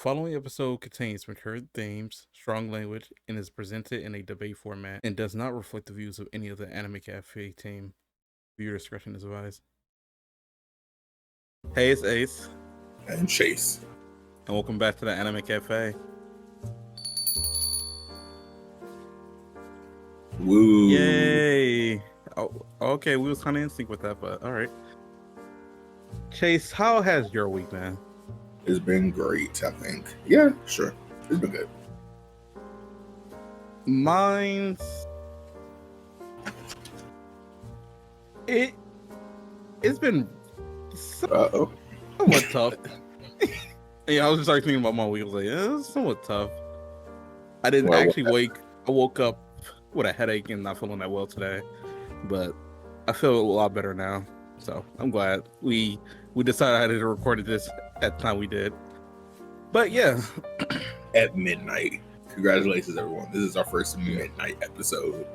following episode contains mature themes, strong language, and is presented in a debate format and does not reflect the views of any of the Anime Cafe team. Viewer discretion is advised. Hey, it's Ace. And Chase. And welcome back to the Anime Cafe. Woo. Yay! Oh, okay, we was kind of in sync with that, but alright. Chase, how has your week been? It's been great, I think. Yeah, sure. It's been good. Mine's... It's been somewhat tough. Yeah, I was just starting thinking about my week. I was like, yeah, it's somewhat tough. I didn't actually I woke up with a headache and not feeling that well today, but I feel a lot better now. So I'm glad we decided to record this at the time we did. But yeah, at midnight. Congratulations, everyone! This is our first midnight episode.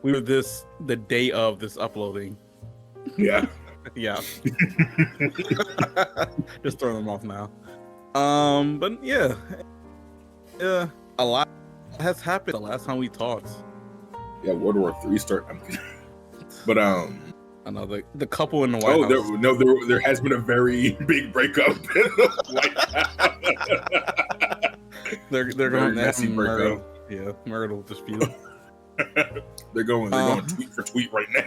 We were the day of this uploading. Yeah, yeah. Just throwing them off now. But yeah, a lot has happened the last time we talked. Yeah, World War III start. But I know the couple in the White House. There has been a very big breakup in the White House. They're going messy breakup. Yeah, marital dispute. They're going tweet for tweet right now.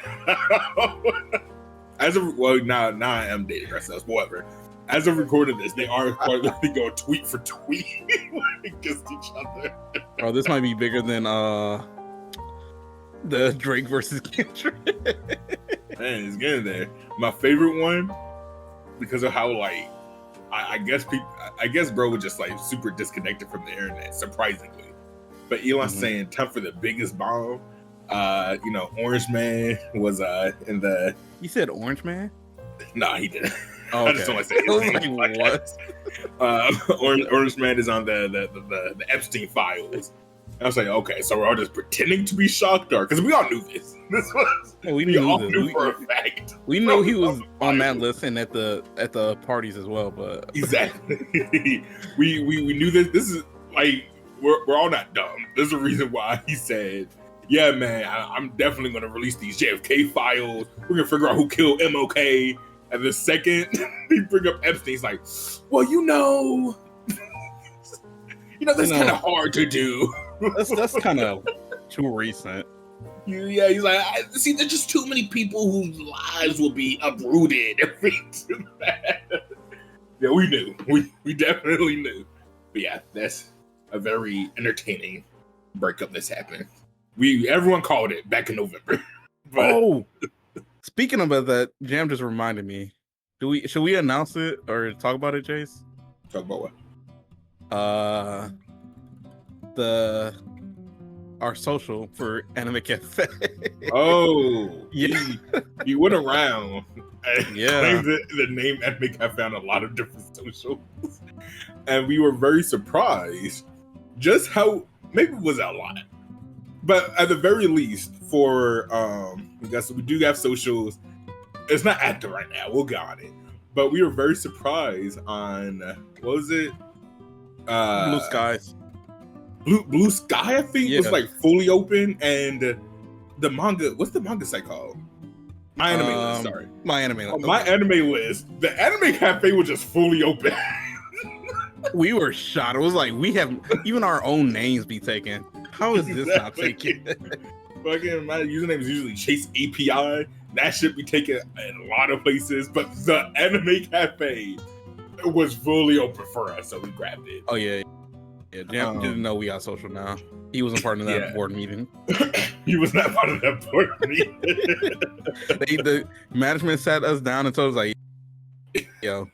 Now I am dating ourselves, whatever. As of recording this, they are literally going tweet for tweet against each other. Oh, this might be bigger than the Drake versus Kendrick. Man, it's getting there. My favorite one, because of how I guess bro was just like super disconnected from the internet, surprisingly. But Elon saying time for the biggest bomb. Orange Man was in the. You said Orange Man? Nah, he didn't. Oh, okay. I just don't want to say his name. What? Orange Man is on the Epstein files. I was like, okay, so we're all just pretending to be shocked, because we all knew this. We all knew for a fact. We knew he was on that list and at the parties as well, but exactly. we knew this. This is like we're all not dumb. There's a reason why he said, "Yeah, man, I'm definitely going to release these JFK files. We're gonna figure out who killed MLK." And the second he bring up Epstein, he's like, "Well, that's kind of hard to do." That's kind of too recent. Yeah, he's like, see, there's just too many people whose lives will be uprooted. Yeah, we knew. We definitely knew. But yeah, that's a very entertaining breakup that's happened. Everyone called it back in November. But, speaking about that, Jam just reminded me. Should we announce it or talk about it, Chase? Talk about what? Our social for Anime Cafe. Oh, yeah. You went around and claimed the name Anime Cafe on a lot of different socials, and we were very surprised just how maybe it was a lot, but at the very least for we do have socials. It's not active right now. We'll get on it, but we were very surprised on what was it? Blue Skies. Blue Sky, I think, was like fully open, and the manga. What's the manga site called? My Anime List. Sorry, My Anime List. My Anime List. The Anime Cafe was just fully open. We were shocked. It was like we have even our own names be taken. How is this not taken? Fucking my username is usually Chase API. That should be taken in a lot of places, but the Anime Cafe was fully open for us, so we grabbed it. Oh yeah. Yeah, Jam didn't know we got social now. He wasn't part of that board meeting. He was not part of that board meeting. The management sat us down and told us like, "Yo,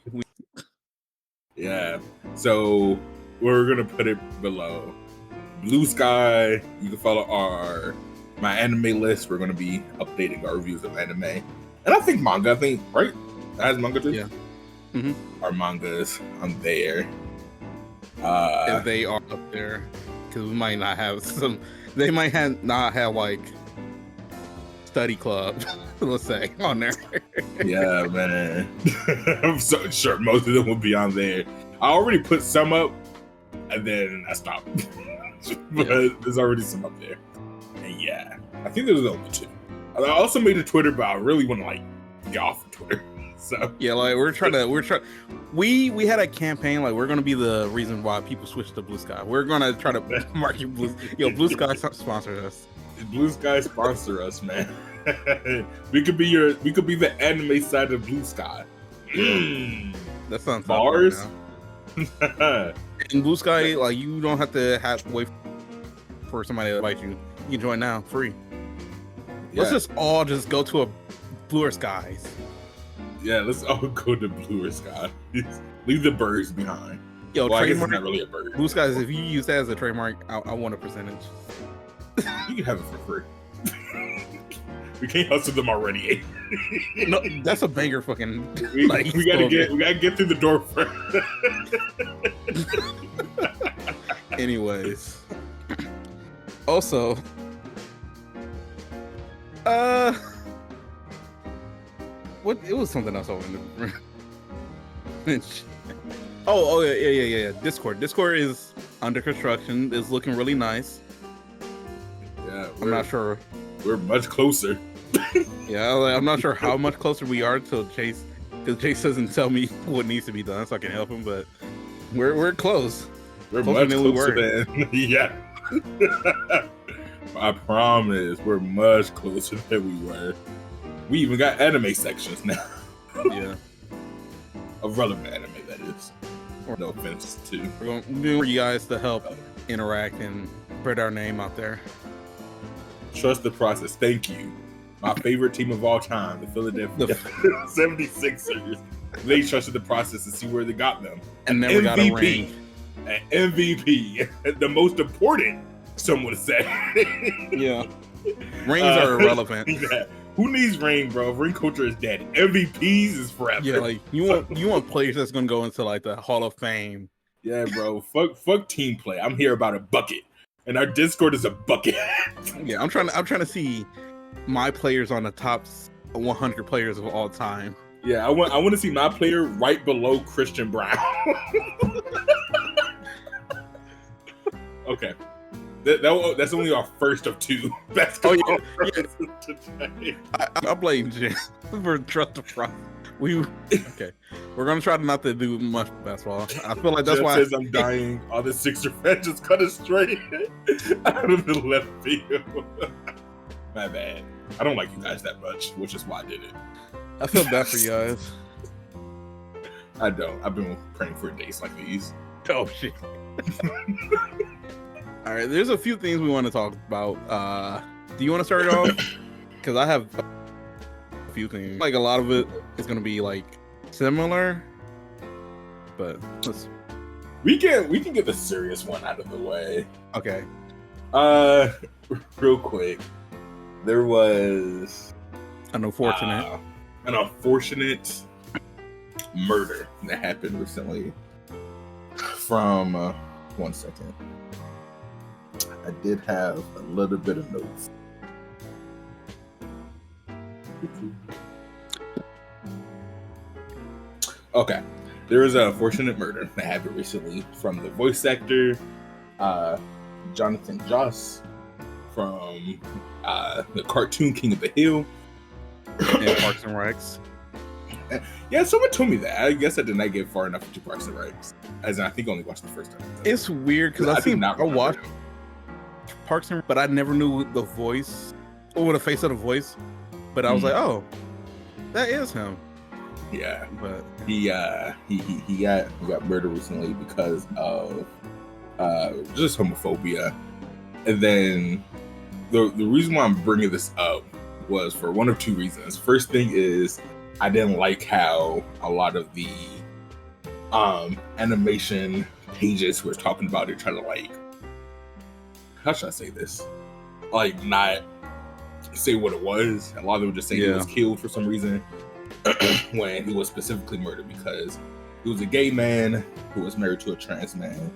yeah." So we're gonna put it below Blue Sky. You can follow my anime list. We're gonna be updating our reviews of anime, and I think manga. Right? That has manga too. Yeah. Mm-hmm. Our mangas on there. If they are up there, because we might not have some. They might not have like study club, let's say, on there. Yeah, man. I'm so sure most of them will be on there. I already put some up, and then I stopped. But there's already some up there. And yeah, I think there's only 2. I also made a Twitter, but I really want to like get off of Twitter. So yeah, like we had a campaign like we're gonna be the reason why people switch to Blue Sky. We're gonna try to market Blue Sky sponsor us. Blue Sky sponsor us, man. we could be the anime side of Blue Sky. That sounds bars. Right. In Blue Sky, like you don't have to wait for somebody to invite you. You can join now, free. Yeah. Let's just all go to a bluer skies. Yeah, let's all go to bluer skies. Leave the birds behind. Yo, well, I guess it's not really a bird. Blue Skies, if you use that as a trademark, I want a percentage. You can have it for free. We can't hustle them already. No, that's a banger fucking. We gotta get through the door first. Anyways, also, what? It was something else over in the. Oh yeah. Discord is under construction. It's looking really nice. Yeah, I'm not sure. We're much closer. Yeah, I'm not sure how much closer we are till Chase, because Chase doesn't tell me what needs to be done, so I can help him. But we're close. We're much closer than yeah. I promise, we're much closer than we were. We even got anime sections now. Yeah, of relevant anime, that is. No offense to. We're going to do for you guys to help interact and spread our name out there. Trust the process. Thank you. My favorite team of all time, the Philadelphia 76ers. They trusted the process to see where they got them. And never got a ring. An MVP. The most important, some would say. Yeah. Rings are irrelevant. Yeah. Who needs ring, bro? Ring culture is dead. MVPs is forever. Yeah, like you want players that's gonna go into like the Hall of Fame. Yeah, bro. Fuck team play. I'm here about a bucket. And our Discord is a bucket. Yeah, I'm trying to see my players on the top 100 players of all time. Yeah, I want to see my player right below Christian Brown. Okay, that's only our first of 2 basketball. Yeah. I blame Jim for trust the process. Okay. We're gonna try not to do much basketball. I feel like that's Jeff why says I'm dying. All the Sixer fans just cut it straight out of the left field. My bad. I don't like you guys that much, which is why I did it. I feel bad for you guys. I don't. I've been praying for days like these. Oh shit. All right, there's a few things we want to talk about. Do you want to start it off? Because I have a few things. Like a lot of it is gonna be like similar, but we can get the serious one out of the way. Okay. Real quick, there was an unfortunate murder that happened recently. From 1 second, I did have a little bit of notes. Okay, there was a unfortunate murder that happened recently from the voice actor Jonathan Joss from the cartoon King of the Hill and Parks and Recs. Yeah, someone told me that. I guess I did not get far enough into Parks and Recs, as I think I only watched the first time. It's weird because I watched Parks and Recs, but I never knew the voice or the face of the voice. But I was like, oh, that is him. Yeah, but he got murdered recently because of just homophobia, and then the reason why I'm bringing this up was for one of 2 reasons. First thing is I didn't like how a lot of the animation pages were talking about it, trying to like, how should I say this? Like not say what it was. A lot of them were just saying he was killed for some reason when he was specifically murdered because he was a gay man who was married to a trans man.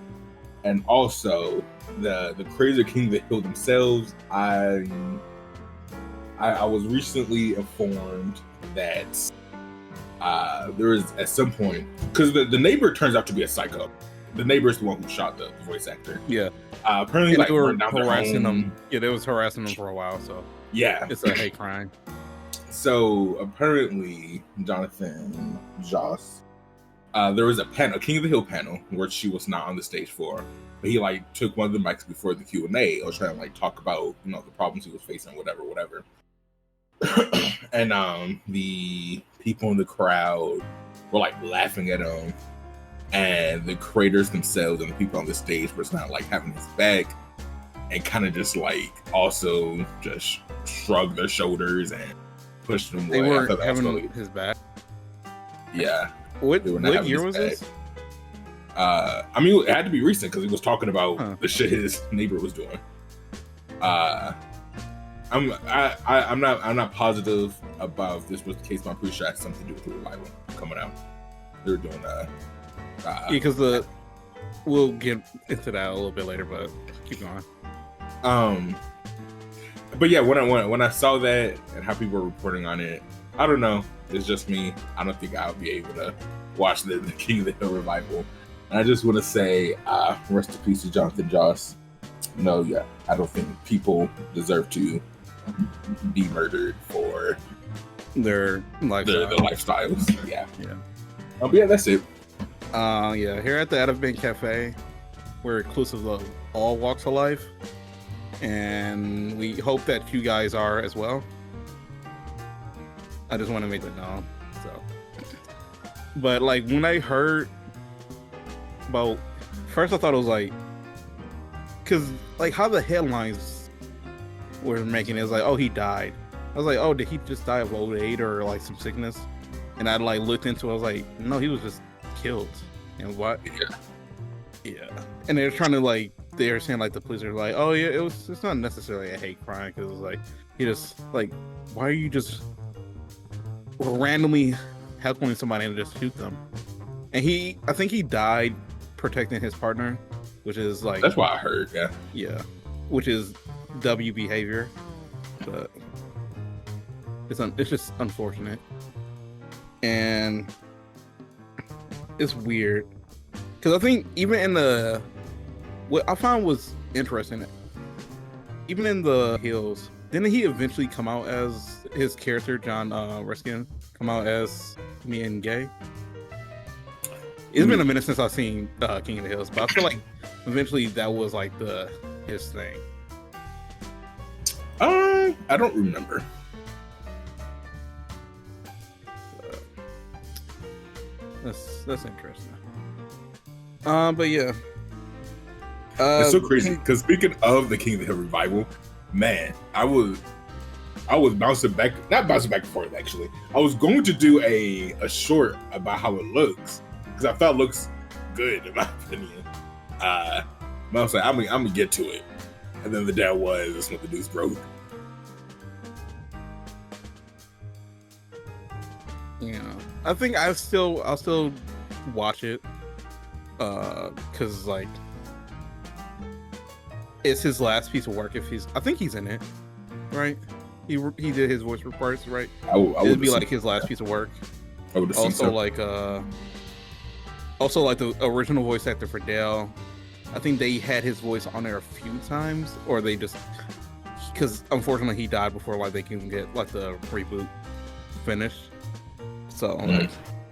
And also the Crazy King of the Hill themselves, I was recently informed that there is at some point, because the neighbor turns out to be a psycho. The neighbor is the one who shot the voice actor. Yeah. Apparently, They were down harassing them. Yeah, they was harassing them for a while. So yeah, it's a hate crime. So apparently, Jonathan Joss, there was a panel, King of the Hill panel, where she was not on the stage for, but he took one of the mics before the Q&A. I was trying to talk about the problems he was facing, whatever. And the people in the crowd were laughing at him, and the creators themselves and the people on the stage were not having his back, and kind of just also just shrugged their shoulders and pushed him away. They weren't having his back. Yeah. What year was this? I mean, it had to be recent because he was talking about the shit his neighbor was doing. I'm not positive about if this was the case, but I'm pretty sure it had something to do with the revival coming out. They're doing because we'll get into that a little bit later, but keep going. But yeah, when I saw that and how people were reporting on it, I don't know. It's just me. I don't think I'll be able to watch the King of the Hill revival. And I just want to say, rest in peace to Jonathan Joss. No, yeah, I don't think people deserve to be murdered for their lifestyles. Yeah. But yeah, that's it. Yeah, here at the Out of Band Cafe, we're inclusive of all walks of life, and we hope that you guys are as well. I just want to make that known. So, but when I heard about, first I thought it was because how the headlines were making it was oh, he died. I was oh, did he just die of old age or some sickness? And I looked into it. I was no, he was just killed. And what? Yeah. And they're trying to they're saying the police are oh yeah, it's not necessarily a hate crime because it's he just why are you just randomly heckling somebody and just shoot them? And I think he died protecting his partner, which is that's what I heard. Yeah, which is W behavior, but it's just unfortunate, and it's weird because I think even in what I found was interesting, even in the Hills, didn't he eventually come out as his character John Ruskin come out as being gay? It's been a minute since I've seen King of the Hills, but I feel eventually that was his thing. I don't remember. That's interesting. But yeah, it's so crazy because speaking of the King of the Hill revival, man, I was bouncing back, not bouncing back and forth actually. I was going to do a short about how it looks because I thought it looks good in my opinion. But I was I'm gonna get to it, and then the day was that's when the news broke. Yeah, I think I'll still watch it because it's his last piece of work. I think he's in it, right? He did his voice reports, right? It'd be his last piece of work. I would assume also so. Also the original voice actor for Dale. I think they had his voice on there a few times, or they just because unfortunately he died before they can get the reboot finished. So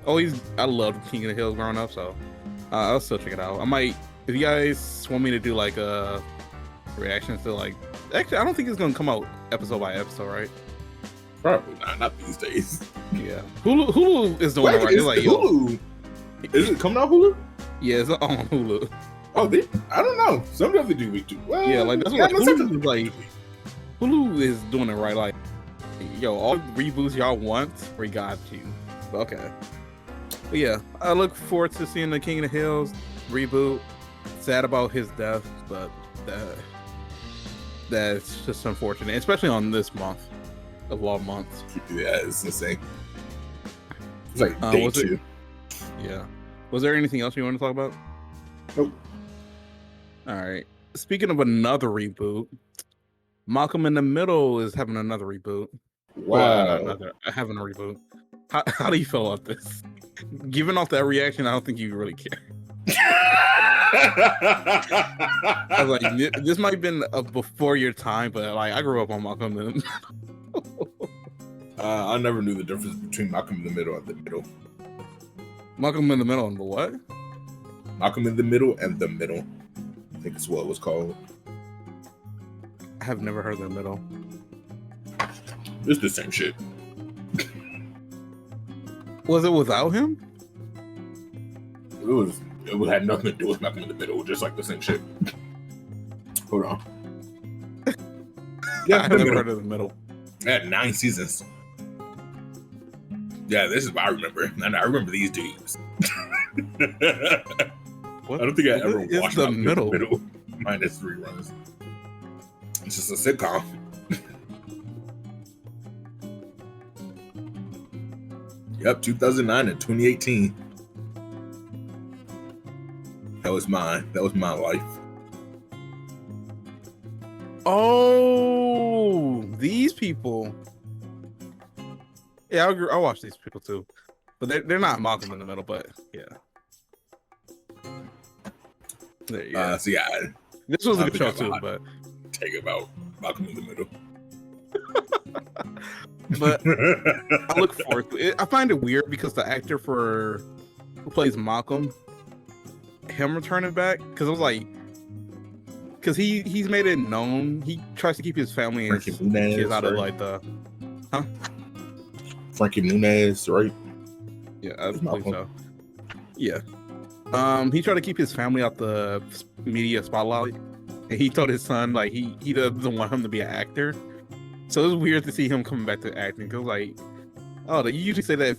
I loved King of the Hills growing up, so I'll still check it out. I might, if you guys want me to do a reaction to actually I don't think it's gonna come out episode by episode, right? Probably not these days. Yeah, Hulu is doing it right. It's Hulu. Is it coming out Hulu? Yeah, it's on Hulu. Oh, I don't know. Sometimes they do week 2. Well, yeah, that's what Hulu is Hulu is doing it right. Yo, all the reboots y'all want, we got you. Okay. But yeah, I look forward to seeing the King of the Hills reboot. Sad about his death, but that's just unfortunate, especially on this month of all months. Yeah, it's insane. It's day 2. Yeah. Was there anything else you want to talk about? Nope. All right. Speaking of another reboot, Malcolm in the Middle is having another reboot. Wow. Having a reboot. How do you feel about this? Given off that reaction, I don't think you really care. I was like, this might have been before your time, but like I grew up on Malcolm in the Middle. I never knew the difference between Malcolm in the Middle and the Middle. Malcolm in the Middle and the what? Malcolm in the Middle and the Middle. I think it's what it was called. I have never heard of the Middle. It's the same shit. Was it without him? It had nothing to do with Malcolm in the Middle, just like the same shit. Hold on. Yeah, I've never heard of the Middle. It had 9 seasons. Yeah, this is what I remember. And I remember these dudes. What? I don't think I ever watched the Middle minus reruns. It's just a sitcom. Yep, 2009 and 2018. That was mine. That was my life. Oh, these people. Yeah, I watch these people too, but they're not Malcolm in the Middle. But yeah, there you go. So yeah, this was a good show too. But take about Malcolm in the Middle. But I look forward to it. I find it weird because the actor who plays Malcolm, him returning back, because I was like, because he's made it known he tries to keep his family and his kids out of like the, Frankie Muniz, right? Yeah, I believe so. Yeah. He tried to keep his family out the media spotlight, and he told his son like he doesn't want him to be an actor. So it was weird to see him coming back to acting. Cause like, oh, you usually say that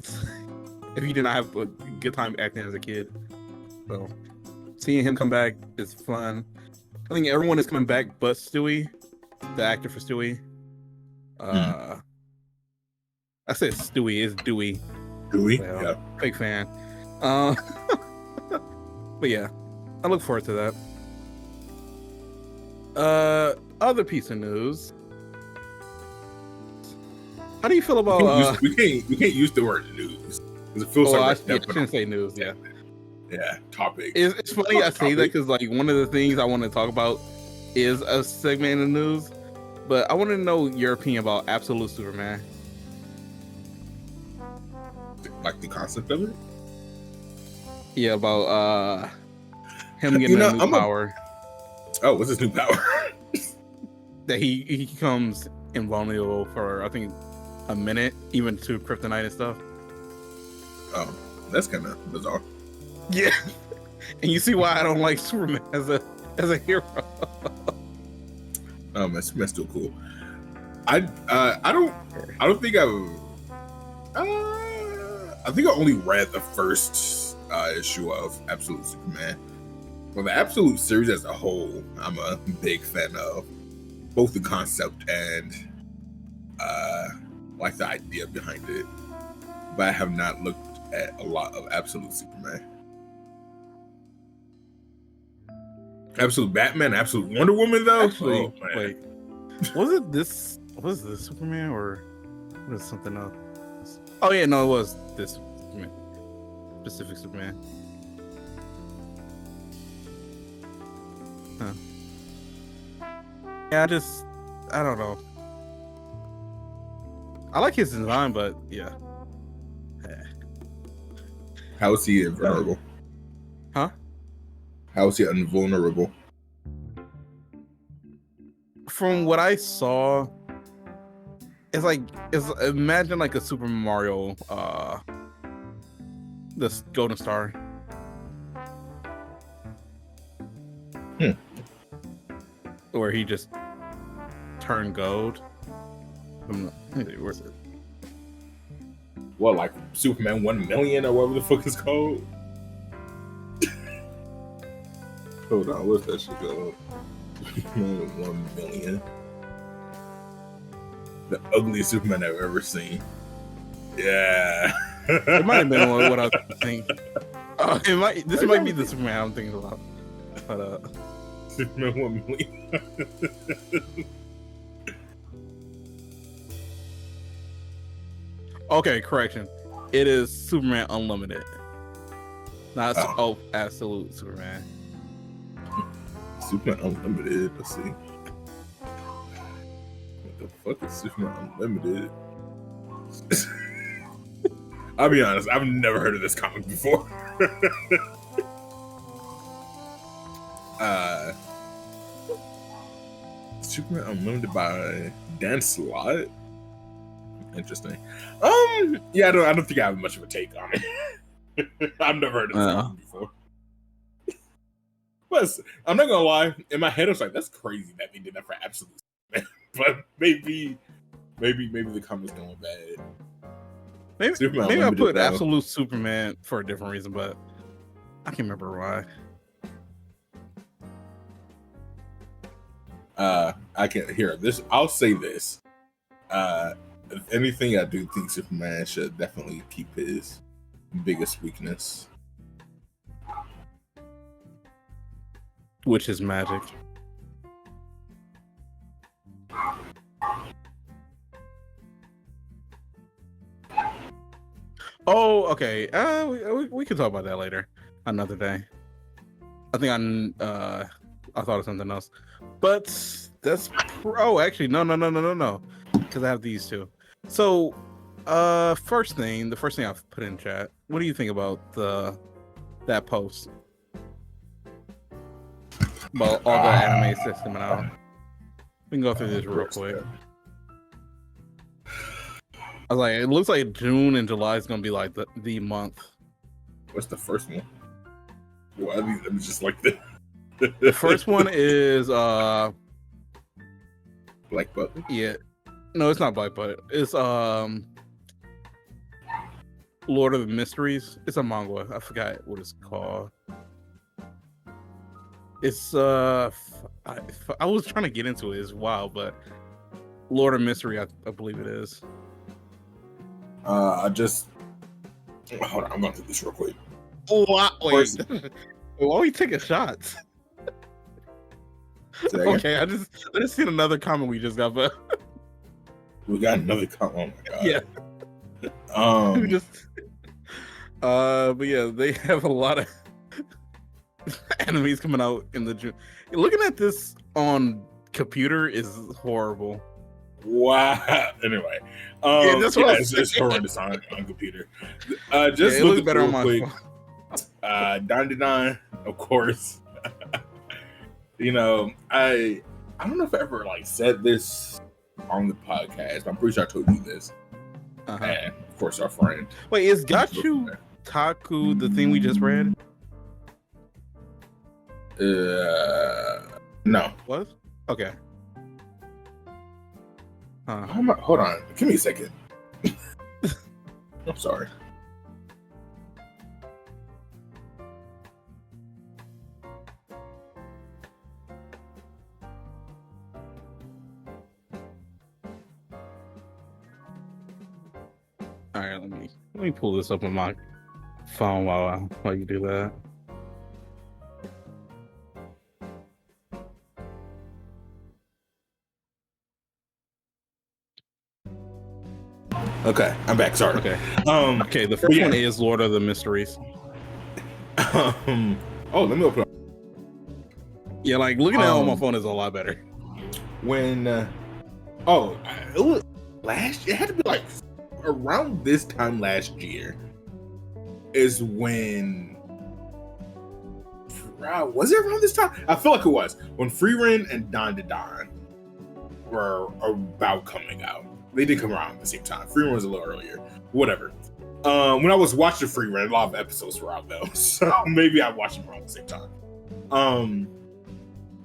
if you did not have a good time acting as a kid. So seeing him come back is fun. I think everyone is coming back, but Stewie, the actor for Stewie. I said Stewie, it's Dewey. Dewey, well, yeah. Big fan. But yeah, I look forward to that. Other piece of news. How do you feel about? We can't use the word news because it feels like I shouldn't say news. Yeah. Yeah. Topic. It's funny I say that because like one of the things I want to talk about is a segment in the news, but I want to know your opinion about Absolute Superman. Like the concept of it? Yeah, about him getting a new power. Oh, what's his new power? That he becomes invulnerable for I think a minute, even to kryptonite and stuff. Oh, that's kind of bizarre. Yeah, and you see why I don't like Superman as a hero. Oh man, Superman's still cool. I don't think I think I only read the first issue of Absolute Superman. Well, the Absolute series as a whole, I'm a big fan of both the concept and like the idea behind it. But I have not looked at a lot of Absolute Superman. Absolute Batman, Absolute Wonder Woman, though. Actually, wait, was this Superman or was it something else? Oh yeah, no, it was this Superman, specific Superman. Huh. Yeah, I don't know. I like his design, but yeah. How is he invulnerable? Huh? How is he invulnerable? From what I saw, it's imagine like a Super Mario, the Golden Star. Where he just turned gold. Where's it? What, like Superman 1 million or whatever the fuck it's called? Hold on, what's that shit called? Superman 1 million. The ugliest Superman I've ever seen. Yeah. It might have been what I was thinking. This might be the Superman I'm thinking about. But Superman 1 million. Okay, correction. It is Superman Unlimited. Not Absolute Superman. Superman Unlimited. Let's see. What the fuck is Superman Unlimited? I'll be honest, I've never heard of this comic before. Superman Unlimited by Dan Slott. Interesting. Yeah, I don't think I have much of a take on it. I've never heard of this comic before. But I'm not gonna lie, in my head I was like, that's crazy that they did that for Absolute Superman. But maybe the comic's going bad. Maybe I put Absolute Superman for a different reason, but I can't remember why. I can't hear this. I'll say this. If anything, I do think Superman should definitely keep his biggest weakness, which is magic. Oh, okay. We can talk about that later, another day. I think I thought of something else, but that's actually no, because I have these two. So, the first thing I've put in chat. What do you think about that post about all the anime system and out? We can go through this real quick. I was like, it looks like June and July is gonna be like the month. What's the first one? Well, I mean, it's just like the. The first one is Black Button. Yeah, no, it's not Black Button. It's Lord of the Mysteries. It's a manga. I forgot what it's called. It's I was trying to get into it. It's wild, but Lord of Mystery, I believe it is. Hold on, I'm going through this real quick. Oh, wait. Why are we taking shots? Okay, I just seen another comment we just got, but we got another comment. Oh my god. Yeah. But yeah, they have a lot of animes coming out in the June. Looking at this on computer is horrible. Wow. Anyway, that's what it's horrendous on computer. Just look looks better on my quick. Dandelion, of course. You know, I don't know if I ever said this on the podcast, but I'm pretty sure I told you this. And of course, our friend. Wait, is Gachu Taku the thing we just read? No. What? Okay. Hold on. Give me a second. I'm sorry. All right, let me pull this up on my phone while you do that. Okay, I'm back. Sorry. Okay. Okay. The first one is Lord of the Mysteries. Oh, let me open up. Yeah, looking at it on my phone is a lot better. When it was it had to be around this time last year is when was it around this time? I feel like it was when Frieze and Dandelion were about coming out. They did come around at the same time. Frieze was a little earlier. Whatever. When I was watching Frieze, a lot of episodes were out though, so maybe I watched them around the same time.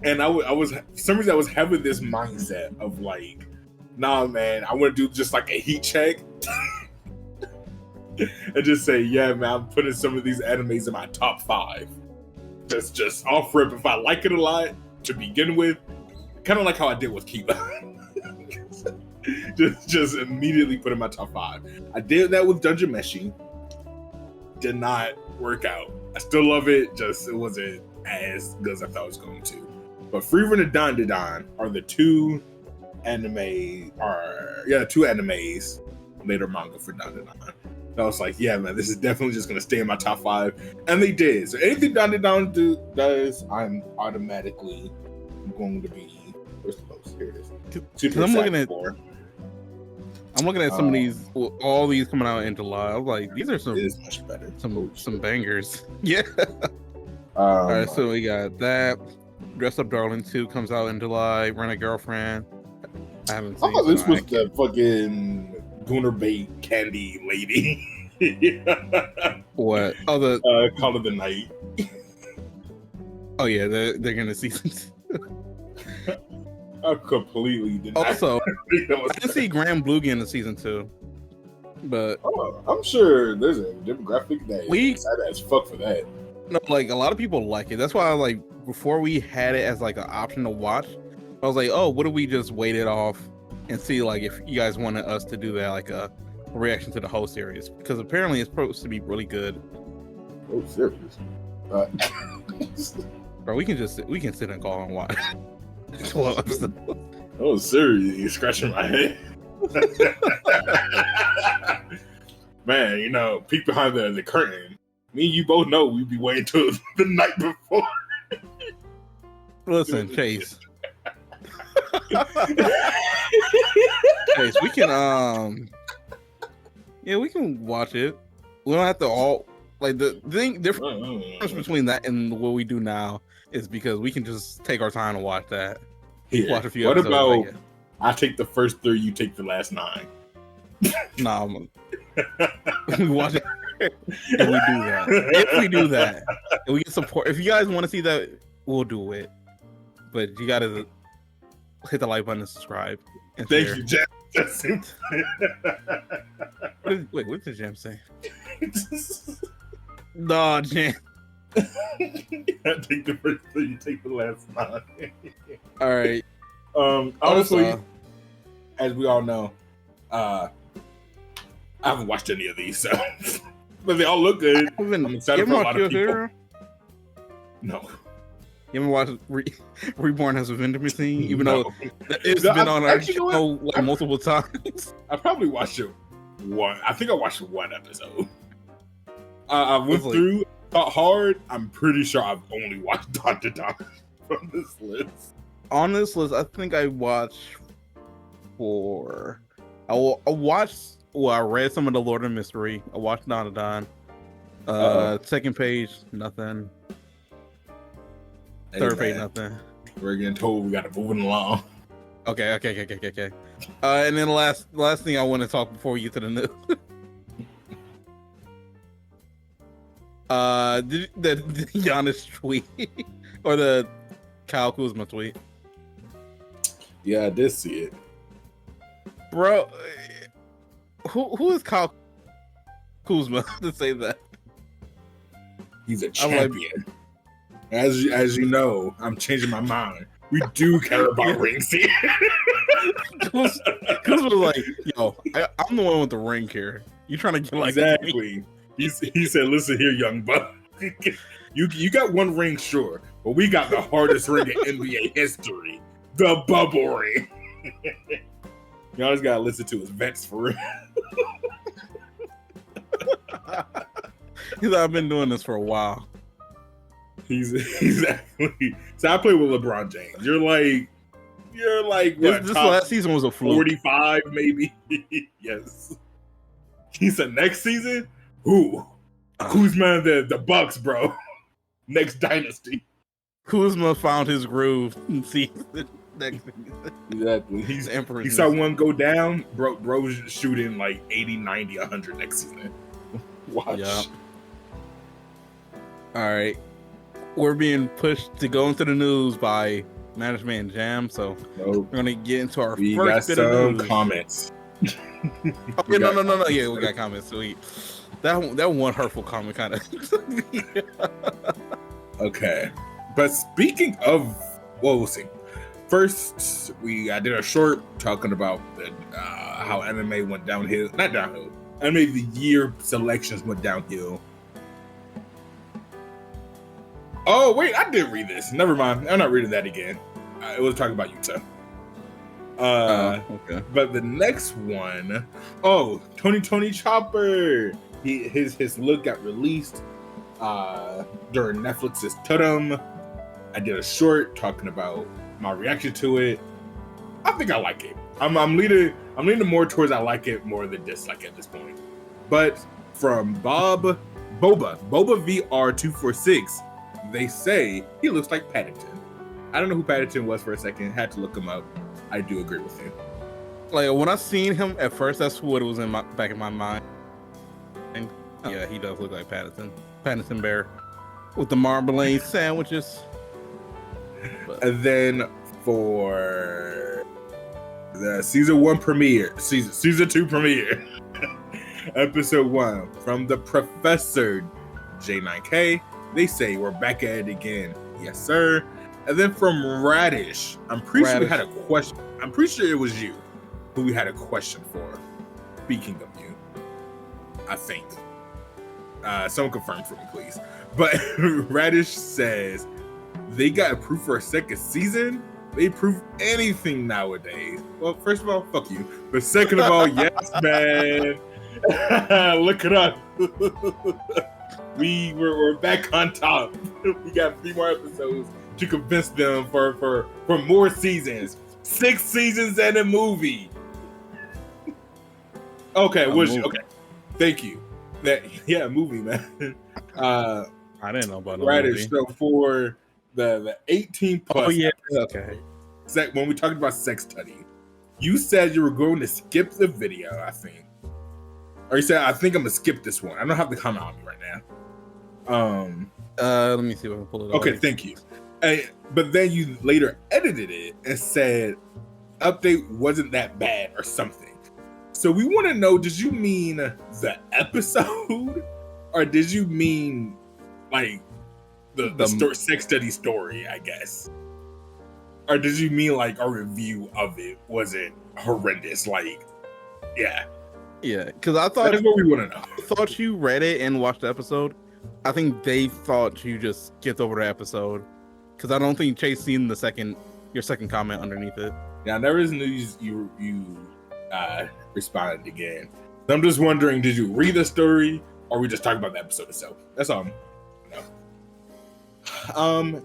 And I was for some reason I was having this mindset of nah, man, I want to do just a heat check and just say, yeah, man, I'm putting some of these animes in my top 5. Just off rip if I like it a lot to begin with, kind of like how I did with Kiba. just immediately put in my top 5. I did that with Dungeon Meshi. Did not work out. I still love it. Just it wasn't as good as I thought it was going to. But Frieze and Dandelion are the two animes, later manga for Dandelion. I was like, yeah, man, this is definitely just gonna stay in my top 5, and they did. So anything Dandelion does, I'm automatically going to be. Where's the post? Here it is. Super I'm looking excited at. for. I'm looking at some of these, all these coming out in July. I was like, these are some. It is much better. Some bangers. Yeah. All right, so we got that. Dress Up Darling 2 comes out in July. Rent a Girlfriend. I haven't seen. Oh, this was the fucking Gunner Bait Candy lady. What? Oh, the Call of the Night. Oh yeah, they're gonna season 2. I completely did not. Also, I didn't see Grand Bluegie in the season 2, but I'm sure there's a demographic that is excited as fuck for that. No, like a lot of people like it. That's why, like, before we had it as like an option to watch, I was like, oh, what if we just wait it off and see like if you guys wanted us to do that, like a reaction to the whole series, because apparently it's supposed to be really good. Oh, serious? Bro, we can sit and call and watch. 12 episodes. Oh, serious? You scratching my head? Man, you know, peek behind the curtain. Me and you both know we'd be waiting till the night before. Listen, Chase. Chase, we can yeah, we can watch it. We don't have to all like the difference between that and what we do now is because we can just take our time to watch that. Here, watch a few what episodes. about like, I take the first 3, you take the last 9? Nah, we watch it. And we do that. If we do that, and we get support. If you guys want to see that, we'll do it. But you gotta hit the like button and subscribe. And Thank share. you, Jam. Wait, what did Jam say? Nah, Jam. I take the first 3, you take the last 9. All right. Honestly, as we all know, I haven't watched any of these, so but they all look good. I'm excited for a lot of people. No. You haven't watched Reborn Has a Vendor Machine, even though it's been on our actually, show like multiple times. I probably watched it I think I watched 1 episode. I went through, thought hard. I'm pretty sure I've only watched Dandelion from this list. On this list, I think I watched 4. I read some of the Lord of Mystery. I watched Dandelion. Second page, nothing. Third page, nothing. We're getting told we gotta move it along. Okay. And then the last thing I want to talk before we get to the news. The Giannis tweet or the Kyle Kuzma tweet. Yeah, I did see it, bro. Who is Kyle Kuzma to say that? He's a champion. As you know, I'm changing my mind. We do care about rings here. Kuzma was like, yo, I'm the one with the ring here. You trying to get like exactly? He said, "Listen here, young buck. you got 1 ring, sure, but we got the hardest ring in NBA history, the bubble ring." Y'all just gotta listen to his vets for real. He's like, I've been doing this for a while. He's exactly. So I play with LeBron James. You're like what? This last season was a fluke. 45, maybe. Yes. He said next season. Who? Kuzma the Bucks, bro. Next dynasty. Kuzma found his groove in season next season. Exactly. He saw one go down. Bro's shooting like 80, 90, 100 next season. Watch. Yeah. All right. We're being pushed to go into the news by management and Jam, so we're gonna get into our first bit of news. Comments. Okay, no. Yeah, we got comments. Sweet. That one hurtful comment kind of. Okay, but speaking of, well, we'll see. First, I did a short talking about how anime went downhill. Not downhill. Anime of the year selections went downhill. Oh, wait, I did read this. Never mind. I'm not reading that again. It was talking about Utah. Okay. But the next one, Tony Chopper. his look got released during Netflix's Tudum. I did a short talking about my reaction to it. I think I like it. I'm leaning more towards I like it more than dislike it at this point. But from Boba VR246, they say he looks like Paddington. I don't know who Paddington was for a second. Had to look him up. I do agree with you. Like when I seen him at first, that's what it was back in my mind. And yeah, he does look like Paddington Bear with the Marmalade sandwiches. But. And then for the season 2 premiere, episode 1 from the Professor J9K, they say we're back at it again. Yes, sir. And then from Radish, I'm pretty sure we had a question. I'm pretty sure it was you who we had a question for. Speaking of you, I think. Someone confirm for me, please. But Radish says they got approved for a second season. They approve anything nowadays. Well, first of all, fuck you. But second of all, yes, man. Look it up. We're back on top. We got 3 more episodes to convince them for more seasons. 6 seasons and a movie. Okay, okay. Thank you. Movie, man. I didn't know about Radish. So for the 18 plus. Oh yeah. Okay. When we talked about sex study, you said you were going to skip the video. I think, or you said I think I'm gonna skip this one. I don't have the comment on me right now. Let me see if I can pull it up. Okay, thank you. But then you later edited it and said update wasn't that bad or something. So we want to know, did you mean the episode or did you mean like the sex study story, I guess? Or did you mean like a review of it wasn't horrendous? Like, yeah. Yeah, because I thought that's what we want to know. I thought you read it and watched the episode. I think they thought you just skipped over the episode because I don't think Chase seen your second comment underneath it. Yeah, there is news you responded again. So I'm just wondering, did you read the story or we just talking about the episode itself? That's all.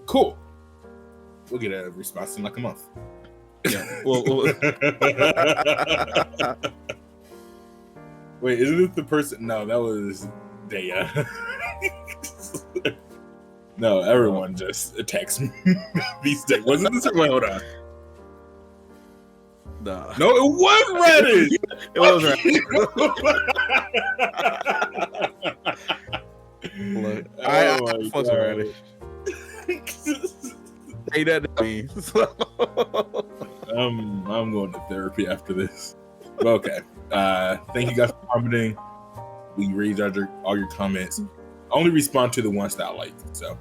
Cool. We'll get a response in like a month. Yeah. Wait, isn't it the person? No, that was Daya. No, everyone just attacks me these days. Wasn't this? Wait, hold on. Nah. No, it was Reddit. It was Reddit. Look, I fuck with Reddit. Say that to me. I'm going to therapy after this. But okay. Thank you guys for commenting. We read all your comments. I only respond to the ones that I like. So,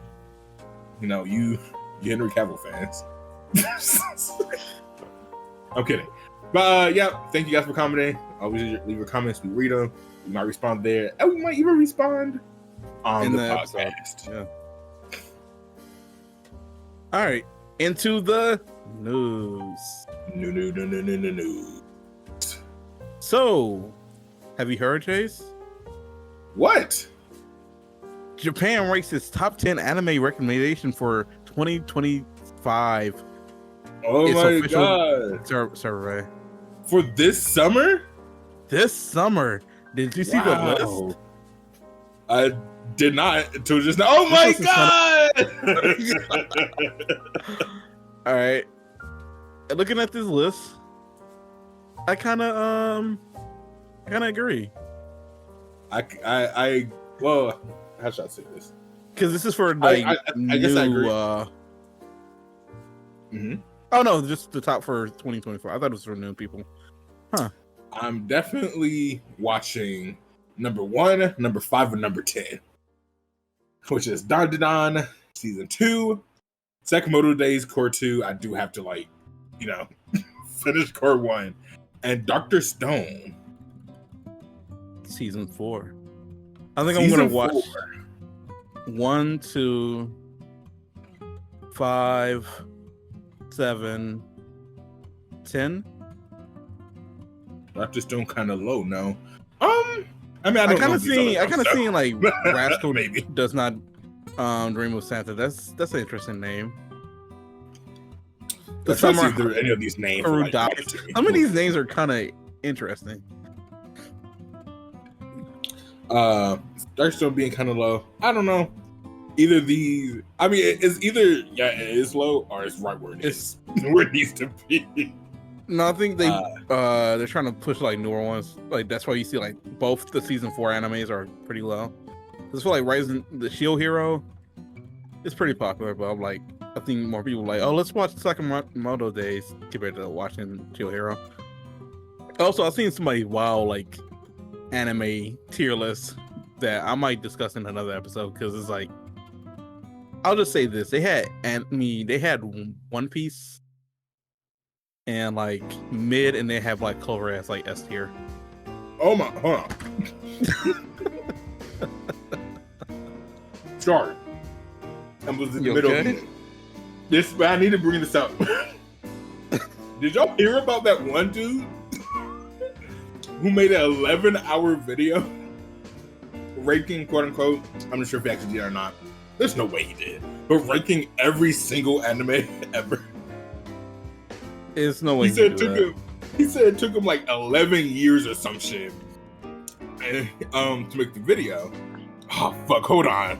you Henry Cavill fans. I'm kidding. But thank you guys for commenting. Always leave your comments. We read them. We might respond there, and we might even respond on the podcast. Yeah. All right, into the news. No. So, have you heard, Chase? What? Japan ranks its top 10 anime recommendation for 2025. Oh it's my god! Survey for this summer. This summer, did you see the list? I did not until just now. Oh my god! All right, looking at this list, I kind of agree. Well, how should I say this? Because this is for like I guess I agree. Oh no, just the top for 2024. I thought it was for new people. Huh. I'm definitely watching number 1, number 5, and number 10, which is Dandelion season 2, Sakamoto Days Core 2. I do have to finish Core 1, and Dr. Stone season 4. I think I'm gonna watch 1, 2, 5, 7, 10. Dr. Stone kind of low now. I mean, I kind of seen like Rascal maybe does not dream of Santa. That's an interesting name. The summer either any of these names. Like, some of these names are kind of interesting. Darkstone being kind of low. I don't know. Either these, I mean, it's either it is low or it's right where it is, where it needs to be. No, I think they're trying to push like newer ones. Like that's why you see like both the season 4 animes are pretty low. I feel like Rising the Shield Hero is pretty popular, but I'm like, I think more people are like, oh, let's watch Sakamoto Days compared to watching Shield Hero. Also, I've seen somebody like anime tier list that I might discuss in another episode because it's like, I'll just say this: they had One Piece and like mid, and they have like Clover as like S tier. Oh my, hold on. Sorry, I was in the middle. Okay? This, I need to bring this up. Did y'all hear about that one dude who made an 11-hour video ranking, quote unquote? I'm not sure if he actually did or not. There's no way he did, but ranking every single anime ever. There's no way. He said it took him like 11 years or some shit, and, to make the video. Oh fuck! Hold on.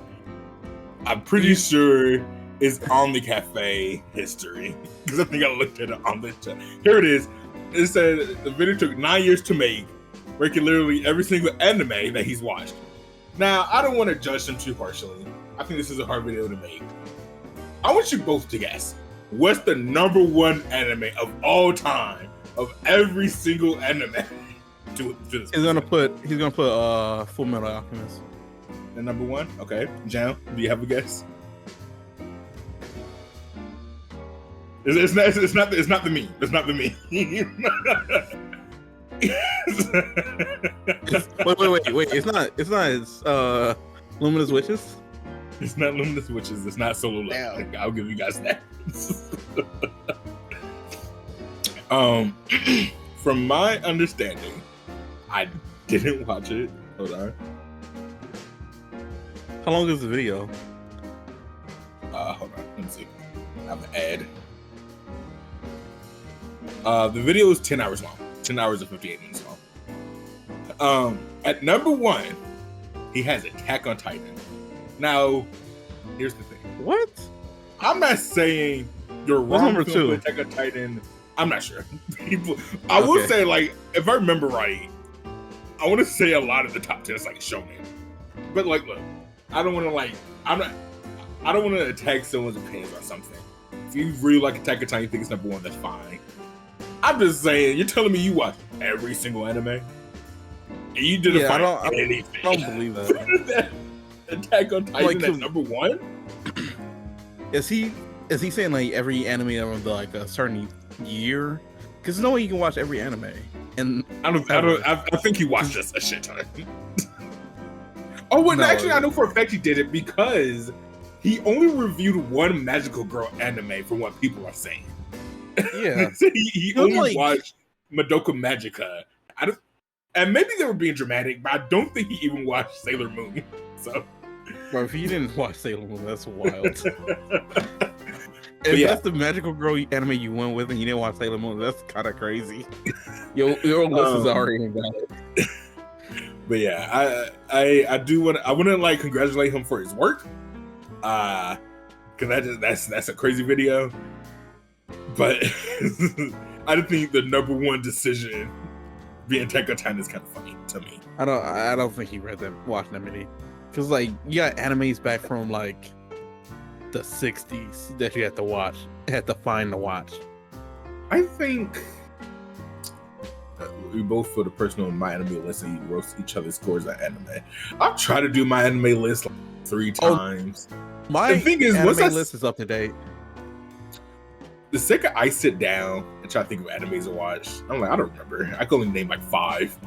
I'm pretty sure it's on the Café history because I think I looked at it on the chat. Here it is. It said the video took 9 years to make, ranking literally every single anime that he's watched. Now, I don't want to judge him too harshly. I think this is a hard video to make. I want you both to guess. What's the #1 anime of all time, of every single anime? To this He's gonna put Full Metal Alchemist. The #1? Okay. Jam, do you have a guess? It's not the meme. It's not the meme. Wait. It's not Luminous Witches? It's not Luminous Witches. It's not Solo Leveling. I'll give you guys that. From my understanding, I didn't watch it. Hold on. How long is the video? Hold on. Let me see. I have an ad. The video is 10 hours long. 10 hours and 58 minutes long. At #1, he has Attack on Titan. Now, here's the thing. What? I'm not saying you're wrong number 2? Attack on Titan. I'm not sure. I will say, like, if I remember right, I want to say a lot of the top 10 is like shonen. But like, look, I don't want to attack someone's opinions on something. If you really like Attack on Titan, you think it's #1, that's fine. I'm just saying, you're telling me you watch every single anime, and you didn't find anything. I don't believe that. Attack on Titan at #1? Is he saying like every anime of like a certain year? Because no way you can watch every anime. And I think he watched just a shit ton. Oh, well, no, actually, I know for a fact he did it because he only reviewed one magical girl anime from what people are saying. Yeah, he only watched Madoka Magica. And maybe they were being dramatic, but I don't think he even watched Sailor Moon. So, bro, if you didn't watch Sailor Moon, that's wild. If that's the magical girl anime you went with, and you didn't watch Sailor Moon, that's kind of crazy. Your list is already invalid. But yeah, I want to like congratulate him for his work, because that's a crazy video. But I don't think the #1 decision being Attack on Titan is kind of funny to me. I don't think he watched that many, because like you got animes back from like the 60s that you had to find to watch. I think we both for the personal My Anime list and we roast each other's scores on anime. I'll try to do my anime list like 3 times. My anime list is up to date. The second I sit down and try to think of animes to watch, I'm like, I don't remember. I can only name like 5,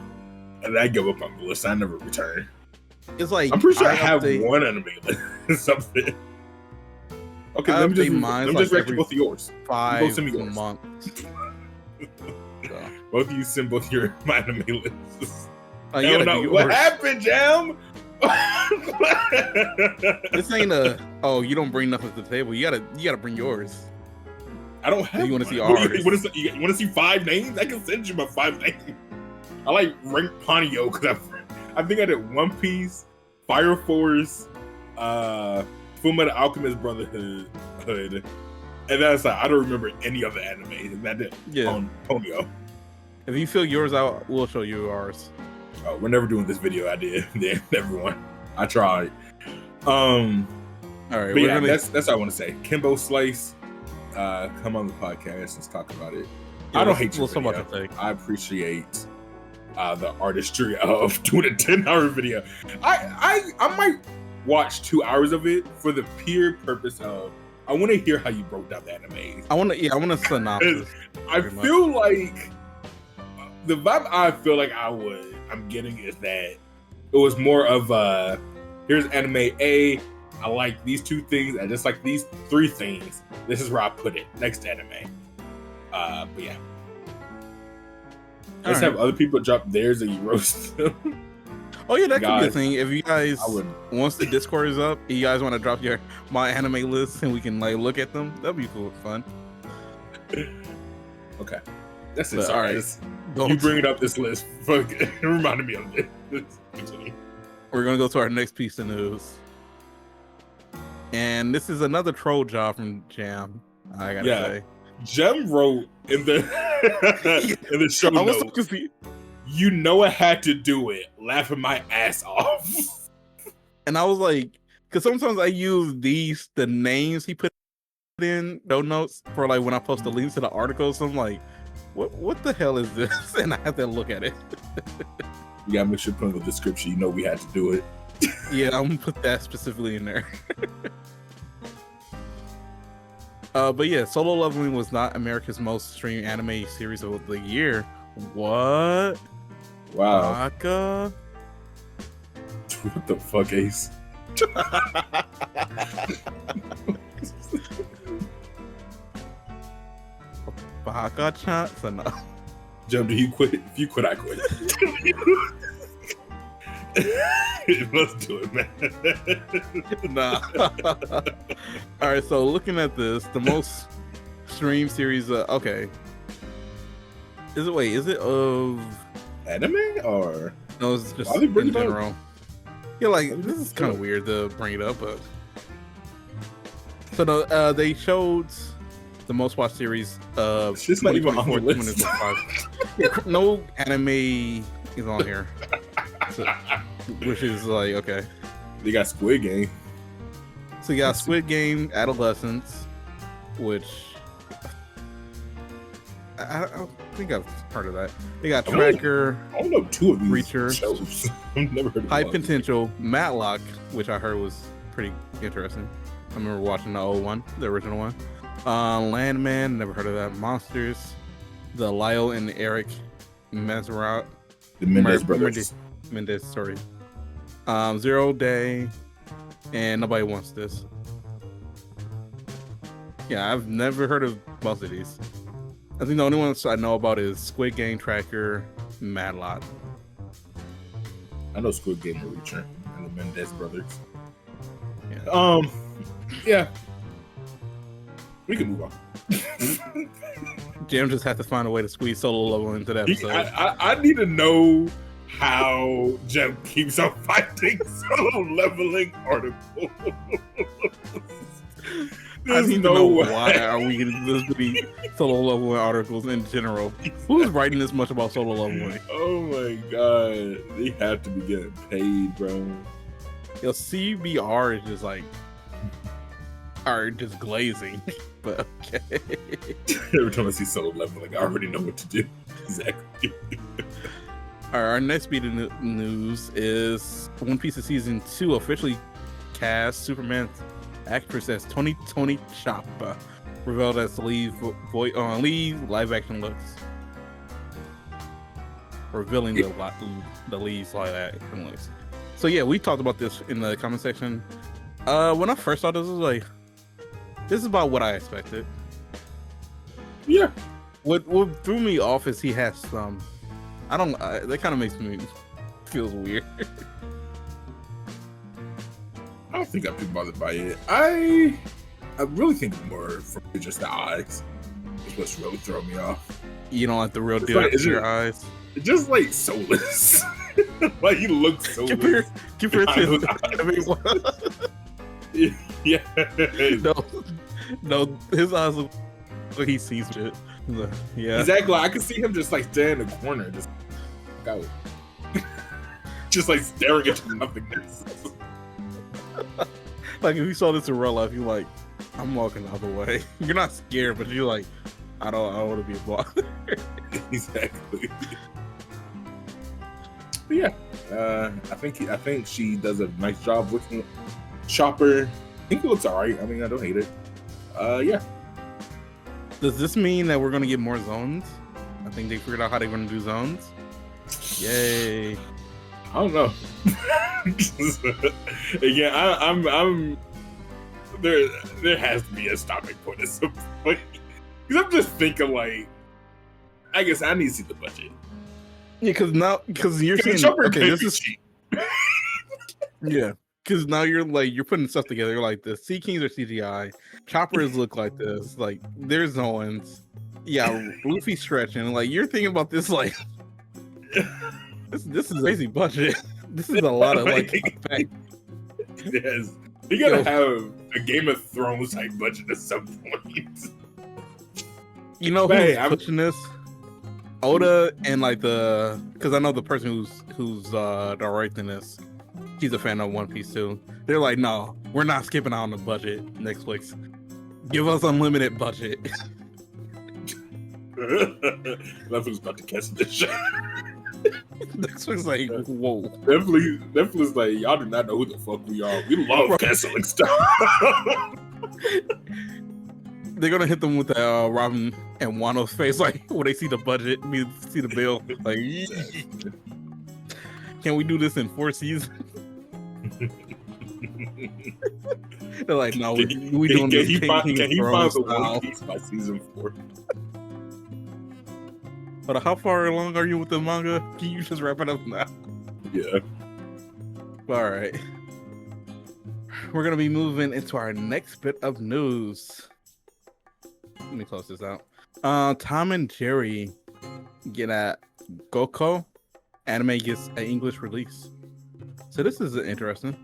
and then I give up on the list. I never return. It's like I'm pretty sure I have one anime list. Something. Okay, let me just rate both of yours. 5 months. Both of you send both your my anime lists. You Hell no. What happened, Jam? This ain't you don't bring nothing to the table. You gotta bring yours. I don't have. You want to see ours? You want to see 5 names? I can send you my 5 names. I like rank Ponyo because I think I did One Piece, Fire Force, Fullmetal Alchemist Brotherhood, and that's like I don't remember any other anime. That did on Ponyo. If you fill yours out, we'll show you ours. Oh, we're never doing this video. I did. Yeah, everyone. I tried. All right, but yeah, that's what I want to say. Kimbo Slice, come on the podcast. Let's talk about it. Yeah, I don't hate you. I appreciate the artistry of doing a 10-hour video. I might watch 2 hours of it for the pure purpose of I want to hear how you broke down the anime. I want to synopsis. I feel like the vibe I feel like I'm getting is that it was more of here's anime A. I like these 2 things. I just like these 3 things. This is where I put it. Next anime. But yeah. Let's have other people drop theirs and you roast them. Oh yeah, that could be a thing. If you guys, once the Discord is up, you guys want to drop my anime list and we can like look at them, that'd be cool, fun. Okay, that's it. All right, you bringing up this list, it reminded me of it. We're gonna go to our next piece of news, and this is another troll job from Jam. I gotta say, Jam wrote in the in the show notes. You know I had to do it, laughing my ass off. And I was like, because sometimes I use the names he put in show notes for like when I post the links to the articles. So I'm like, what the hell is this? And I have to look at it. You gotta make sure to put in the description. You know we had to do it. Yeah, I'm gonna put that specifically in there. But yeah, Solo Leveling was not America's most streamed anime series of the year. What? Wow. Baka? What the fuck, Ace? Baka-chan? So no. Jump, do you quit? If you quit, I quit. Let's do it, man. Nah. Alright, so looking at this, the most streamed series, okay. Is it of anime or no? It's just in general. Yeah, like this is kind of weird to bring it up, but so they showed the most watched series of 2024. No anime is on here, which is like okay. They got Squid Game. So you got Squid Game, Adolescence, which. I think I've heard of that. They got Tracker. I don't know 2 of these Reacher, shows. I've never heard of High Potential, Matlock, which I heard was pretty interesting. I remember watching the old one, the original one. Landman, never heard of that. Monsters, the Lyle and Eric Mesrat, the Mendez brothers. Mendez, sorry. 0 Day, and Nobody Wants This. Yeah, I've never heard of most of these. I think the only ones I know about is Squid Game, Tracker, Matlock. I know Squid Game and Reacher and the Mendez brothers. Yeah. Yeah. We can move on. Jam just had to find a way to squeeze Solo Level into that episode. I need to know how Jam keeps on finding Solo Leveling articles. I need to know why are we getting this many Solo Leveling articles in general? Who's writing this much about Solo Leveling? Oh my god, they have to be getting paid, bro. Yo, CBR is just like, are just glazing, but okay. Every time I see Solo Leveling, I already know what to do. Exactly. All right, our next bit of news is One Piece of Season 2 officially cast Superman actress as Tony Choppa, revealed as the lead live action looks. Revealing the lead's live action looks. So yeah, we talked about this in the comment section. When I first saw this, I was like, this is about what I expected. Yeah. What threw me off is he has some. That kind of makes me feels weird. I don't think I'd be bothered by it. I really think more from just the eyes. It's what's really throwing me off. You don't like the real deal in your eyes. It's just like soulless. Like he looks soulless. Compare to everyone. Yeah. No, his eyes look like he sees shit. Yeah. Exactly. I can see him just like stand in the corner, just out. Just like staring into nothingness. Like if you saw this in real life, you're like, I'm walking the other way. You're not scared, but you're like, I don't want to be bothered. Exactly. But yeah, I think she does a nice job with Chopper. I think it looks alright. I mean, I don't hate it. Yeah. Does this mean that we're gonna get more zones? I think they figured out how they're gonna do zones. Yay! I don't know. Again, I'm there has to be a stopping point at some point. Because I'm just thinking like, I guess I need to see the budget. Yeah, because you're saying okay, this is cheap. Yeah, because now you're putting stuff together. You're like the Sea Kings are CGI, Choppers look like this, like there's Zoans. Yeah, Luffy stretching. Like you're thinking about this like this is a crazy budget. This is a lot of like effect. Yes, you gotta have a Game of Thrones type budget at some point. You know who's pushing this? Oda and like because I know the person who's directing this, he's a fan of One Piece too. They're like, no, we're not skipping out on the budget. Netflix, give us unlimited budget. Netflix about to catch this shit. Netflix like, whoa. Netflix like, y'all do not know who the fuck we are. We love canceling stuff. They're gonna hit them with the Robin and Wano's face, like when they see the budget, see the bill, like, can we do this in 4 seasons? They're like, no, we doing this. Can he find the One Piece by season 4? But how far along are you with the manga? Can you just wrap it up now? Yeah. All right. We're gonna be moving into our next bit of news. Let me close this out. Tom and Jerry get at Goko. Anime gets an English release. So this is interesting.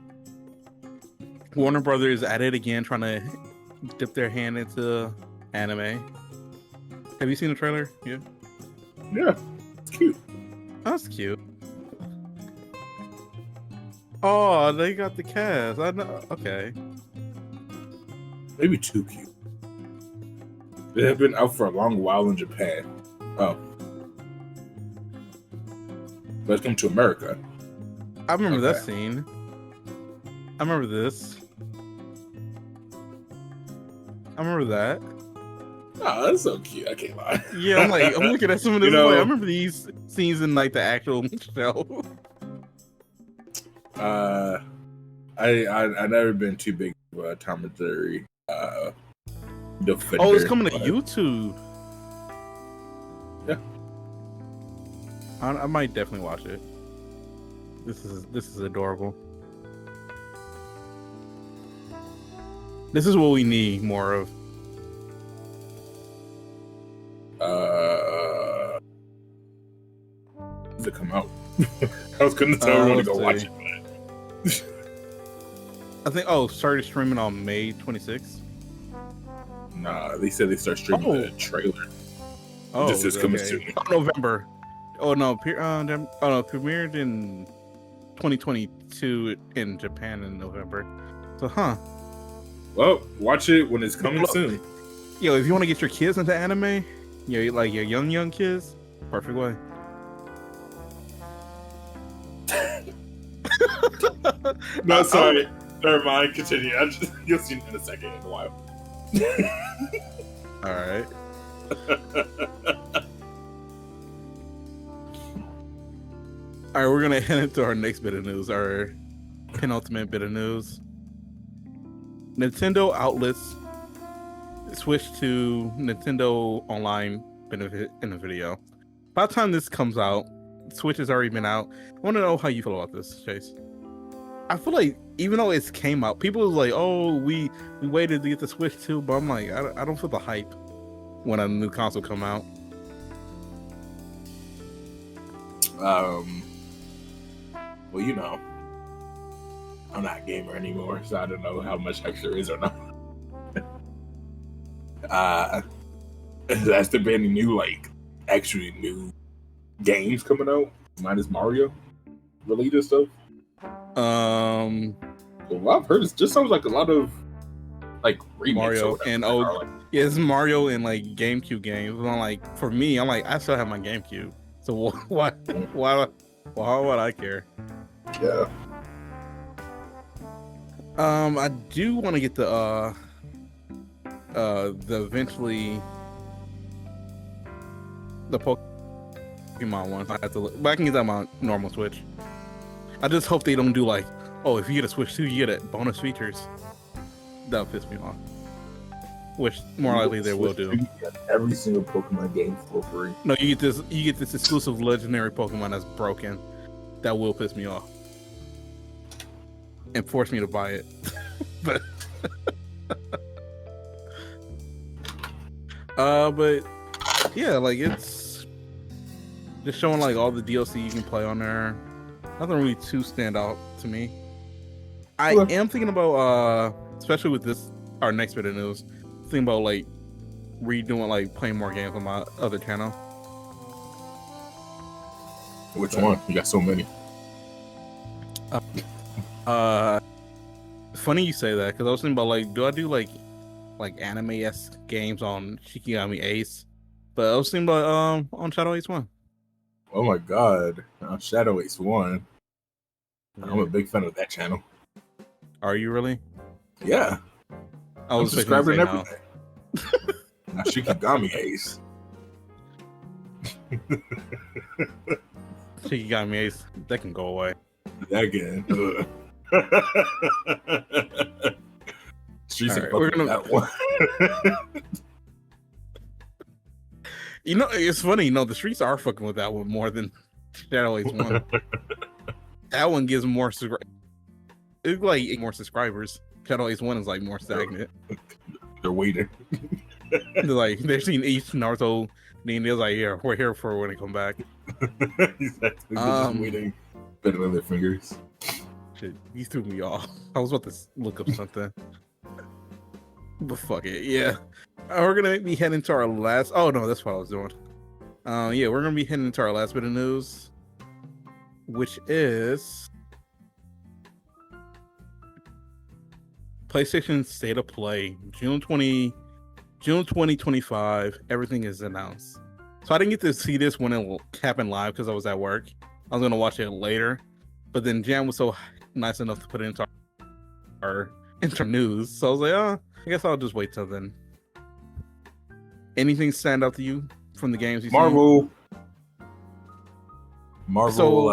Warner Brothers at it again, trying to dip their hand into anime. Have you seen the trailer? Yeah. Yeah. It's cute. That's cute. Oh, they got the cast. I know. Okay. Maybe too cute. They have been out for a long while in Japan. Oh. Let's come to America. I remember that scene. I remember this. I remember that. Oh, that's so cute. I can't lie. Yeah, I'm looking at some of this. I remember these scenes in like the actual show. I never been too big of a Tom and Jerry defender. Oh, it's coming to YouTube. Yeah, I might definitely watch it. This is adorable. This is what we need more of. Does it come out? I was couldn't tell everyone to go watch it. I think started streaming on May 26th. Nah, they said they start streaming the trailer. Oh, this is coming soon. November. Oh no, premiered in 2022 in Japan in November. So, Well, watch it when it's coming soon. Yo, if you want to get your kids into anime, like your young kids, perfect way. No, sorry. Never mind. Continue. You'll see it in a second. In a while. All right. All right, we're gonna head into our next bit of news, our penultimate bit of news. Nintendo outlets switched to Nintendo Online benefit in the video. By the time this comes out, Switch has already been out. I want to know how you feel about this, Chase. I feel like even though it's came out, people was like, "Oh, we waited to get the Switch too," but I'm like, I don't feel the hype when a new console come out. Well, you know, I'm not a gamer anymore, so I don't know how much hype there is or not. Has there been any new, actually new games coming out? Minus Mario related stuff? Well, I've heard it just sounds like a lot of, Mario and yeah, it's Mario and, GameCube games. But for me, I still have my GameCube. So why would I care? Yeah. I do want to get the eventually the Pokemon ones. I have to look, but I can get that on my normal Switch. I just hope they don't do if you get a Switch 2, you get bonus features. That'll piss me off. Which more likely they will do. Every single Pokemon game for free. No, you get this exclusive legendary Pokemon that's broken. That will piss me off. And force me to buy it. but yeah, it's just showing all the DLC you can play on there. Nothing really too stand out to me. I am thinking about especially with our next bit of news, thinking about redoing playing more games on my other channel. Which one? You got so many. Funny you say that, because I was thinking about do I do anime-esque games on Shikigami Ace? But I was thinking about on Shadow Ace 1. Oh my god, Shadow Ace 1. Yeah. I'm a big fan of that channel. Are you really? Yeah. I was subscribing and everything. Now Shikigami Ace. Shikigami Ace, that can go away. That can. Streets right, we're gonna... that one. It's funny. The streets are fucking with that one more than Shadow Ace 1. That one gives more it's more subscribers. Shadow Ace 1 is more stagnant. They're waiting. They've seen each Naruto ninjas yeah, we're here for when they come back. Exactly. Just waiting. Better on their fingers. Shit, you threw me off. I was about to look up something. But fuck it, yeah. We're gonna be heading to our last. Oh no, that's what I was doing. Yeah, we're gonna be heading into our last bit of news, which is PlayStation State of Play, June 2025. Everything is announced. So I didn't get to see this when it happened live because I was at work. I was gonna watch it later, but then Jam was so nice enough to put it into our news. So I was like, I guess I'll just wait till then. Anything stand out to you from the games you Marvel. So,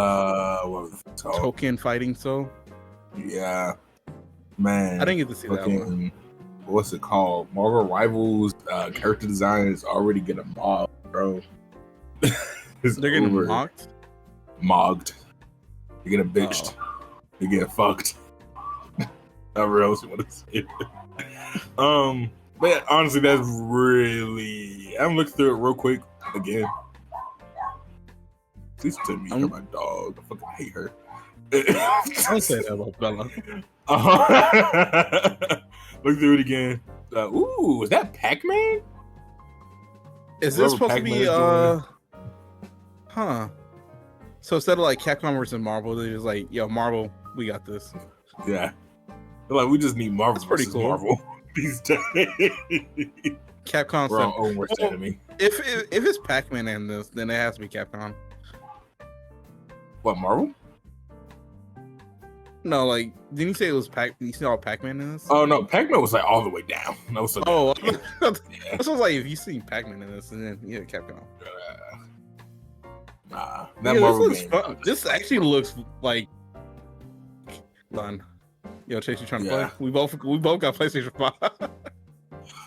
what was it called? Token fighting. So yeah, man, I didn't get to see that one. What's it called? Marvel Rivals character design is already getting mobbed, bro. They're getting mocked. Mogged. You're getting bitched. You're getting fucked. However else you want to say it. But honestly, that's really. I'm looking through it real quick again. Please tell me you're my dog. I fucking hate her. Don't say that about Bella. Look through it again. Ooh, is that Pac-Man? Is this supposed to be huh? So instead of Capcom versus Marvel, they're just yo, Marvel, we got this. Yeah. They're we just need Marvel. That's pretty cool. Marvel these days. Capcom. We're our own worst enemy. If it's Pac-Man in this, then it has to be Capcom. What, Marvel? No, didn't you say it was You see all Pac-Man in this? Oh no, Pac-Man was all the way down. No, so oh, yeah. That was if you seen Pac-Man in this, and then yeah, Capcom. Nah, that Marvel game. This actually looks like fun. Yo, Chase, you trying to play? We both got PlayStation 5.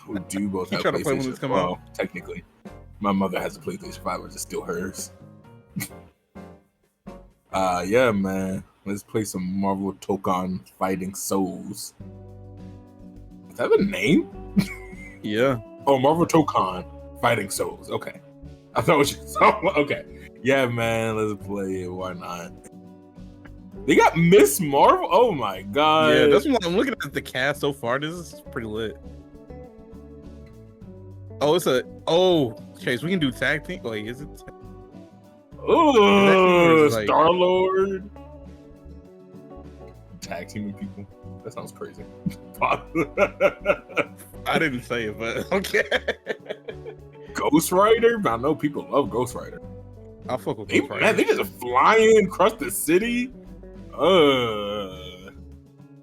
We do both have trying PlayStation. To play when this come out? Technically, my mother has a PlayStation 5, which is still hers. Yeah, man. Let's play some Marvel Tokon Fighting Souls. Is that a name? Yeah. Oh, Marvel Tokon Fighting Souls. Okay. I thought what you saw. Okay. Yeah, man. Let's play it. Why not? They got Miss Marvel. Oh my god. Yeah, that's what I'm looking at the cast so far. This is pretty lit. Oh, okay, so we can do tag team. Wait, is it? Oh, like... Star-Lord. Tag teaming people. That sounds crazy. I didn't say it, but okay. Ghost Rider? But I know people love Ghost Rider. I'll fuck with Ghost Rider. Man, they just flying across the city. Nah,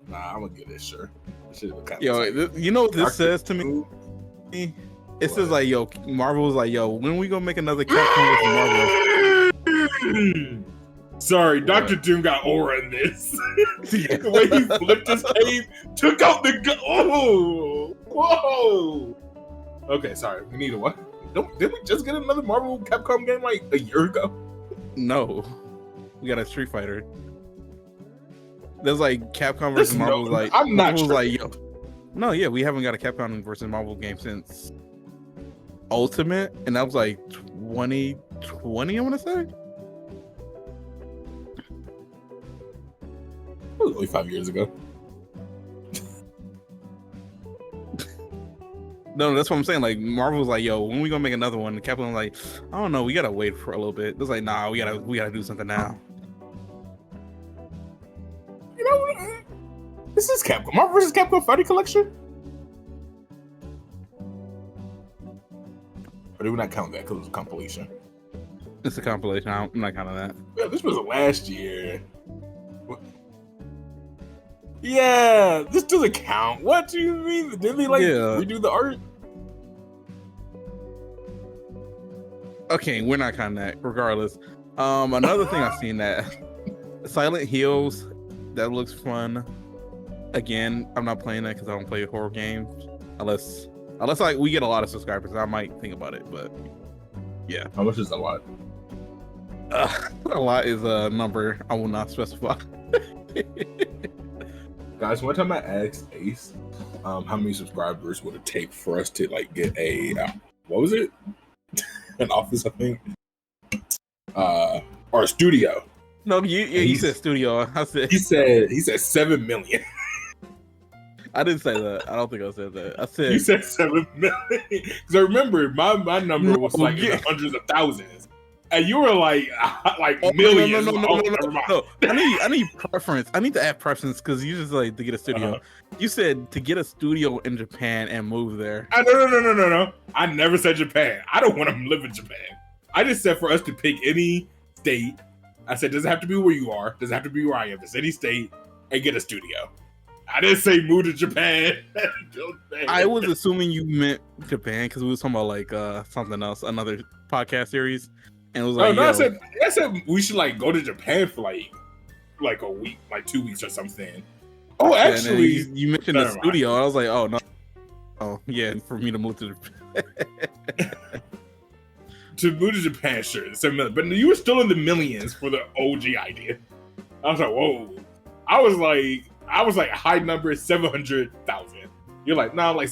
I'm gonna get this shirt. Yo, you know what this says to me? It says like, yo, Marvel's like, yo, when we gonna make another Capcom versus Marvel? Sorry, Dr. Doom got aura in this. The way he flipped his cape, took out the gun. Oh, whoa. Okay, sorry. We need a what? Did we just get another Marvel Capcom game like a year ago? No, we got a Street Fighter. There's like Capcom versus Marvel. Like I'm not sure. Like, yo, no, yeah, we haven't got a Capcom versus Marvel game since Ultimate, and that was like 2020. I want to say. That was only 5 years ago. No, that's what I'm saying. Like Marvel was like, "Yo, when we gonna make another one?" And Capcom was like, "I don't know. We gotta wait for a little bit." It was like, "Nah, we gotta do something now." You know, this is Capcom. Marvel vs. Capcom Fighting Collection. Or did we not count that because it was a compilation? It's a compilation. I'm not counting that. Yeah, this was last year. What? Yeah, this doesn't count. What do you mean? Did they redo the art? Okay, we're not counting that. Regardless, another thing I've seen that Silent Hills, that looks fun. Again, I'm not playing that because I don't play horror games unless like we get a lot of subscribers. I might think about it, but yeah. How much is a lot? A lot is a number I will not specify. Guys, one time I asked Ace how many subscribers would it take for us to like get a what was it? An office, I think, or a studio. No, you said studio. I said he said 7 million. I didn't say that. I don't think I said that. I said you said 7 million. Because I remember my number was like in the hundreds of thousands, and you were like millions. No. I need preference. I need to add preference because you just like to get a studio. You said to get a studio in Japan and move there. No. I never said Japan. I don't want to live in Japan. I just said for us to pick any state. I said, does it have to be where you are? Does it have to be where I am? Does any state and get a studio? I didn't say move to Japan. I was assuming you meant Japan because we was talking about like something else, another podcast series, and it was like, I said we should like go to Japan for like a week, like 2 weeks or something. Oh, actually, you mentioned the studio. I was like, oh no, oh yeah, for me to move to Japan. To move to Japan, sure, 7 million, but you were still in the millions for the OG idea. I was like, whoa. I was like high number 700,000. You're like, no, like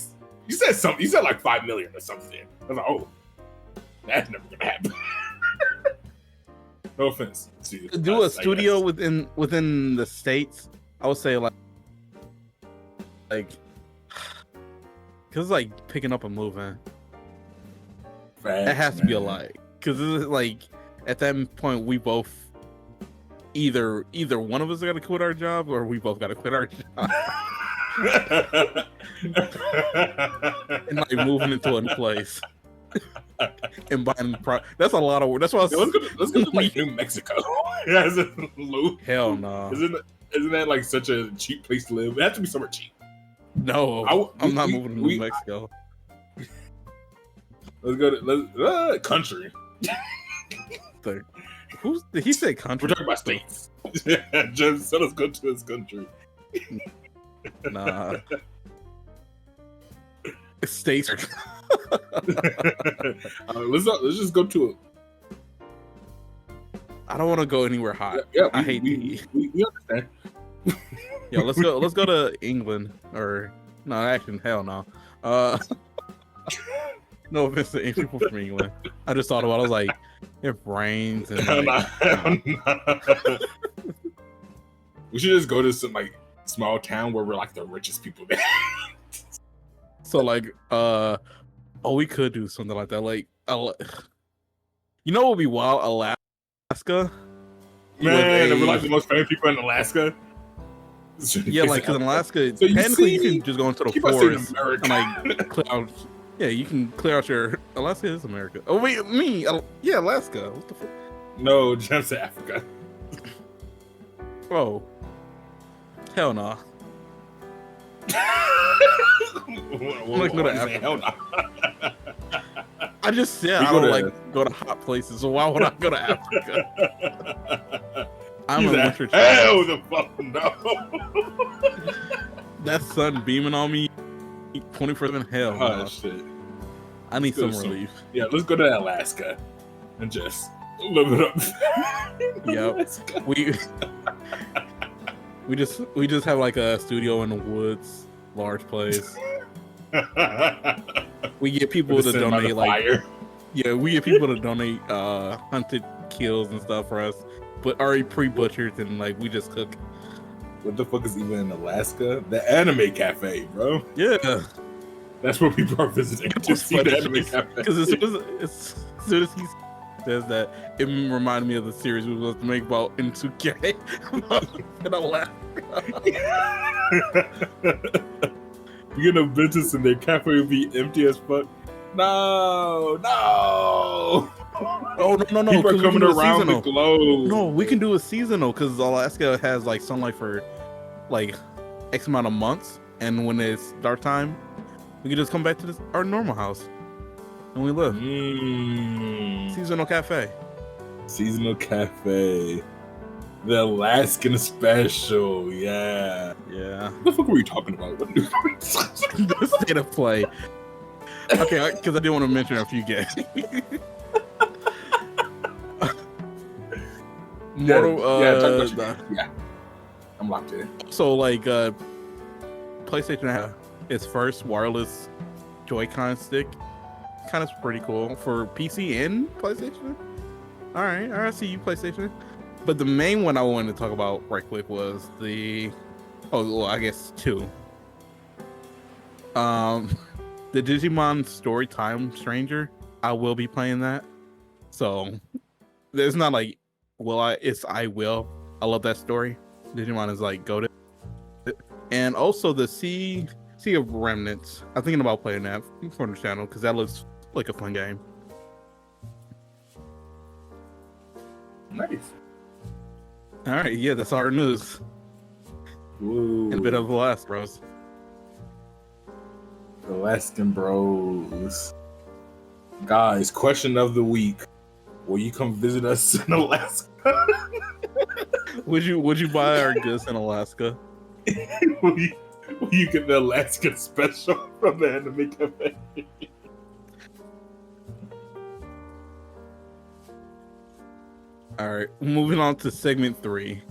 you said something. You said like 5 million or something. I was like, oh, that's never gonna happen. No offense. To do a studio within the states. I would say like because like picking up and moving. Facts, it has to be a lot because like at that point we both either one of us got to quit our job or we both got to quit our job and like moving into a new place and buying that's a lot of work. That's why let's go to like New Mexico. Hell no. Isn't that like such a cheap place to live? It has to be somewhere cheap. No, I'm not moving to New Mexico. Let's go to country. Did he say country? We're talking about states. Just let us go to his country. Nah. States are let's just go to I don't want to go anywhere hot. Yeah, I hate the heat. We understand. Yeah, let's go. Let's go to England or no, actually, hell no. No offense to any people from England. I just thought about it. I was like, it rains and like, we should just go to some like small town where we're like the richest people there. so like we could do something like that. Like you know what would be wild? Alaska. Man, we're like the most famous people in Alaska. Yeah, like because in Alaska, so technically you can just go into the forest and like clear out. Yeah, you can clear out your. Alaska is America. Oh wait, yeah, Alaska. What the fuck? No, just Africa. Oh, hell no. I'm like, go to Africa. Hell no. I just said I don't like go to hot places, so why would I go to Africa? I'm a winter hell the fuck no. That sun beaming on me 24/7 hell. Oh no. shit. I need some relief. Yeah, let's go to Alaska and just live it up. Yep. We just have like a studio in the woods, large place. We get people to donate like we get people to donate hunted kills and stuff for us, but already pre-butchered, and like we just cook. What the fuck is even in Alaska? The anime cafe, bro. Yeah, that's where people are visiting to see the anime cafe. Because as soon as he says that, it reminded me of the series we were supposed to make about N2K in Alaska. You get a business and their cafe will be empty as fuck. No. Oh no! People are coming around the globe. No, we can do a seasonal because Alaska has like sunlight for like X amount of months, and when it's dark time, we can just come back to our normal house and we live. Seasonal cafe. Seasonal cafe. The Alaskan special, yeah. What the fuck were you talking about? The state of play. Okay, because I did want to mention a few games. Yeah, I'm locked in. So like, PlayStation had its first wireless Joy-Con stick. Kind of pretty cool for PC and PlayStation. All right, I see you, PlayStation. But the main one I wanted to talk about right quick was I guess two. The Digimon Story Time Stranger. I will be playing that. So there's not like I will. I love that story. Digimon is like goated. And also the Sea of Remnants. I'm thinking about playing that for the channel because that looks like a fun game. Nice. All right, yeah, that's our news. Ooh. And a bit of the last bros. Alaskan bros. Guys, question of the week. Will you come visit us in Alaska? Would you buy our goods in Alaska? will you get the Alaskan special from the anime cafe? All right, moving on to segment 3.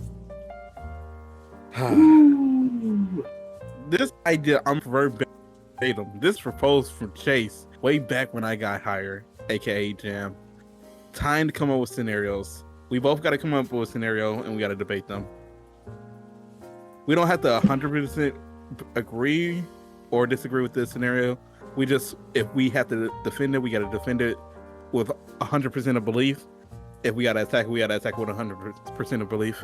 This idea, I'm verbatim. This proposed from Chase way back when I got hired, aka Jam. Time to come up with scenarios. We both got to come up with a scenario and we got to debate them. We don't have to 100% agree or disagree with this scenario. If we have to defend it, we got to defend it with 100% of belief. If we got to attack, we got to attack with 100% of belief.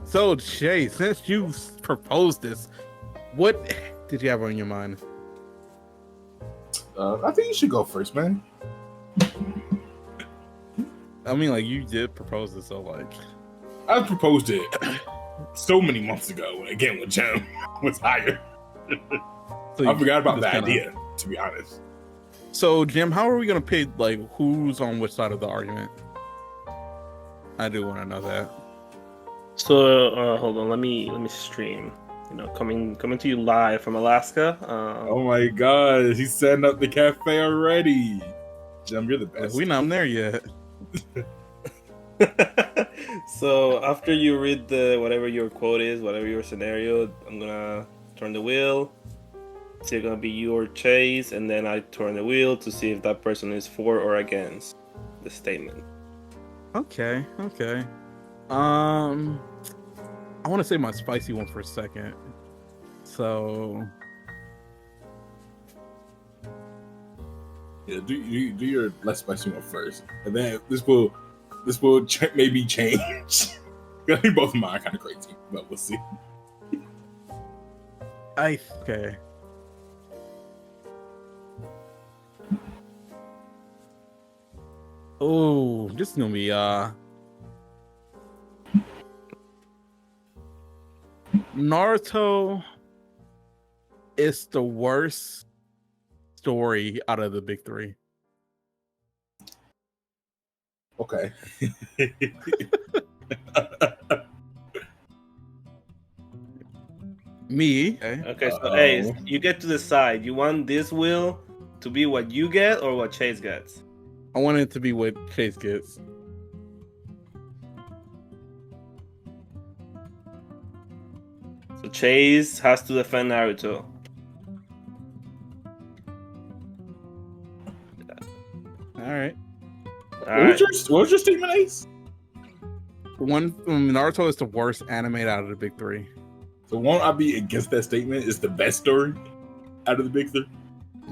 So, Jay, since you proposed this, what did you have on your mind? I think you should go first, man. I mean, like, you did propose this, so, like... I proposed it so many months ago, again, when Jam was hired. So I forgot about the idea, to be honest. So, Jim, how are we going to pick, like, who's on which side of the argument? I do want to know that. So, hold on, let me stream. You know, coming to you live from Alaska. Oh my god, he's setting up the cafe already. Jim, you're the best. We're not there yet. So after you read the whatever your quote is, whatever your scenario, I'm gonna turn the wheel. See it's gonna be you or Chase, and then I turn the wheel to see if that person is for or against the statement. Okay. I want to say my spicy one for a second. So Yeah, do your less spicy one first, and then this will maybe change. I think both of mine are kind of crazy, but we'll see. okay. Oh, this is gonna be Naruto is the worst story out of the big three. Okay. Me. Okay, so hey, you get to decide. You want this wheel to be what you get or what Chase gets? I want it to be what Chase gets. So Chase has to defend Naruto. All right. What was your statement, Ace? Naruto is the worst animated out of the big three. So won't I be against that statement? It's the best story out of the big three.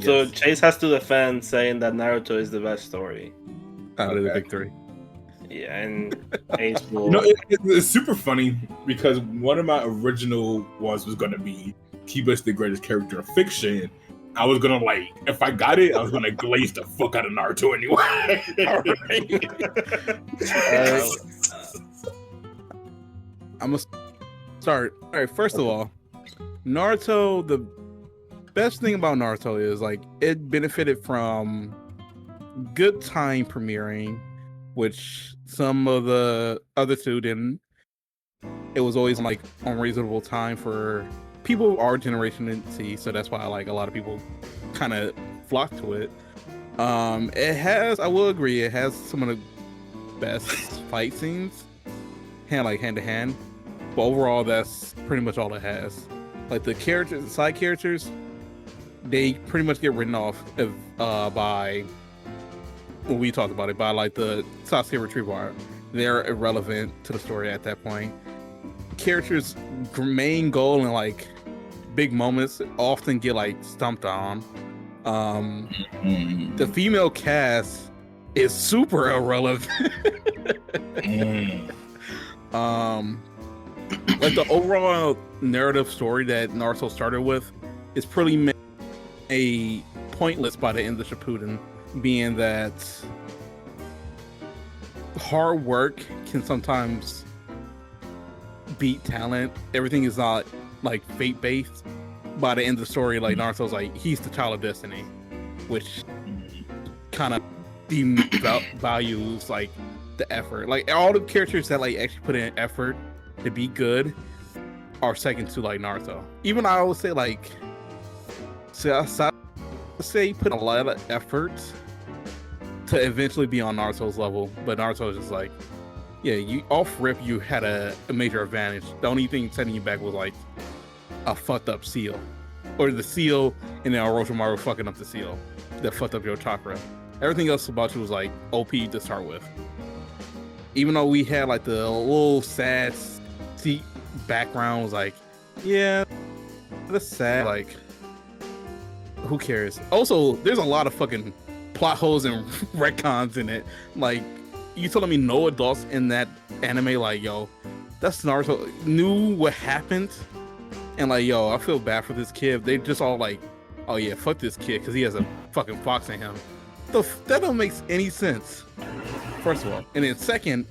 So Yes. Chase has to defend, saying that Naruto is the best story. Out of the big three. Yeah, and Ace will. You know, it's super funny because one of my original ones was going to be Kiba's the greatest character of fiction. I was gonna if I got it, I was gonna glaze the fuck out of Naruto anyway. I'm gonna start. All right, first of all, Naruto. The best thing about Naruto is it benefited from good time premiering, which some of the other two didn't. It was always unreasonable time for people of our generation didn't see, so that's why a lot of people kind of flock to it. It has, I will agree, it has some of the best fight scenes, hand to hand. But overall, that's pretty much all it has. The characters, the side characters, they pretty much get written off by when we talked about it by the Sasuke retrieval arc. They're irrelevant to the story at that point. Characters' main goal and big moments often get stumped on. The female cast is super irrelevant. The overall narrative story that Naruto started with is pretty pointless by the end of Shippuden, being that hard work can sometimes beat talent. Everything is not fate based. By the end of the story, Naruto's he's the child of destiny, which kind of devalues the effort. All the characters that actually put in effort to be good are second to Naruto. Even I would say say put a lot of effort to eventually be on Naruto's level, but Naruto is just yeah, you off rip you had a major advantage. The only thing setting you back was a fucked up seal, or the seal and then Orochimaru fucking up the seal that fucked up your chakra. Everything else about you was OP to start with. Even though we had the little sad background was yeah, that's sad. Who cares? Also, there's a lot of fucking plot holes and retcons in it. You telling me no adults in that anime yo, that's Naruto knew what happened, and yo, I feel bad for this kid. They just all oh yeah, fuck this kid because he has a fucking fox in him. That don't make any sense. First of all, and then second,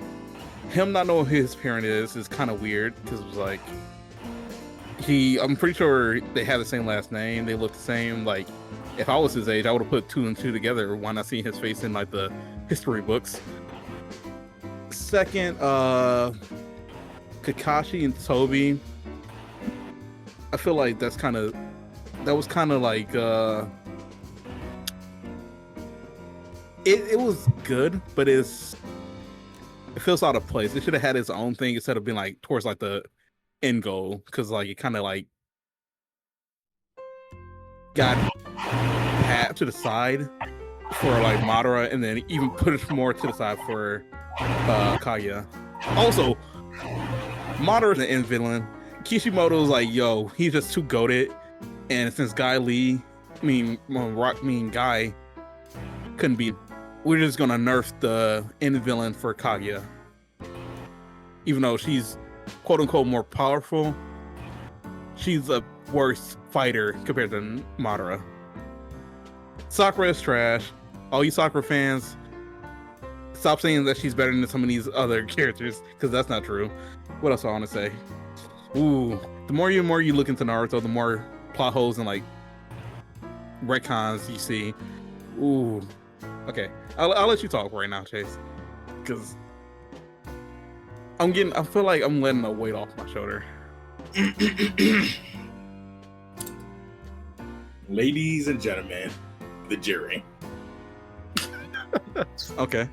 him not knowing who his parent is kind of weird because it was I'm pretty sure they have the same last name. They look the same. If I was his age, I would have put 2 and 2 together. Why not see his face in the history books? Second, Kakashi and Toby. I feel that was kind of it was good, but it it feels out of place. It should have had its own thing instead of being like towards like the end goal, because like it kind of like got pat to the side for like Madara, and then even pushed more to the side for Kaguya. Also, Madara's the end villain. Kishimoto's like, yo, he's just too goated, and since Guy couldn't be, we're just gonna nerf the end villain for Kaguya. Even though she's quote unquote more powerful, she's a worse fighter compared to Madara. Sakura is trash. All you Sakura fans, stop saying that she's better than some of these other characters, because that's not true. What else I want to say? Ooh, the more you look into Naruto, the more plot holes and like retcons you see. Ooh, okay, I'll let you talk right now, Chase, because I feel like I'm letting a weight off my shoulder. Ladies and gentlemen, the jury. Okay.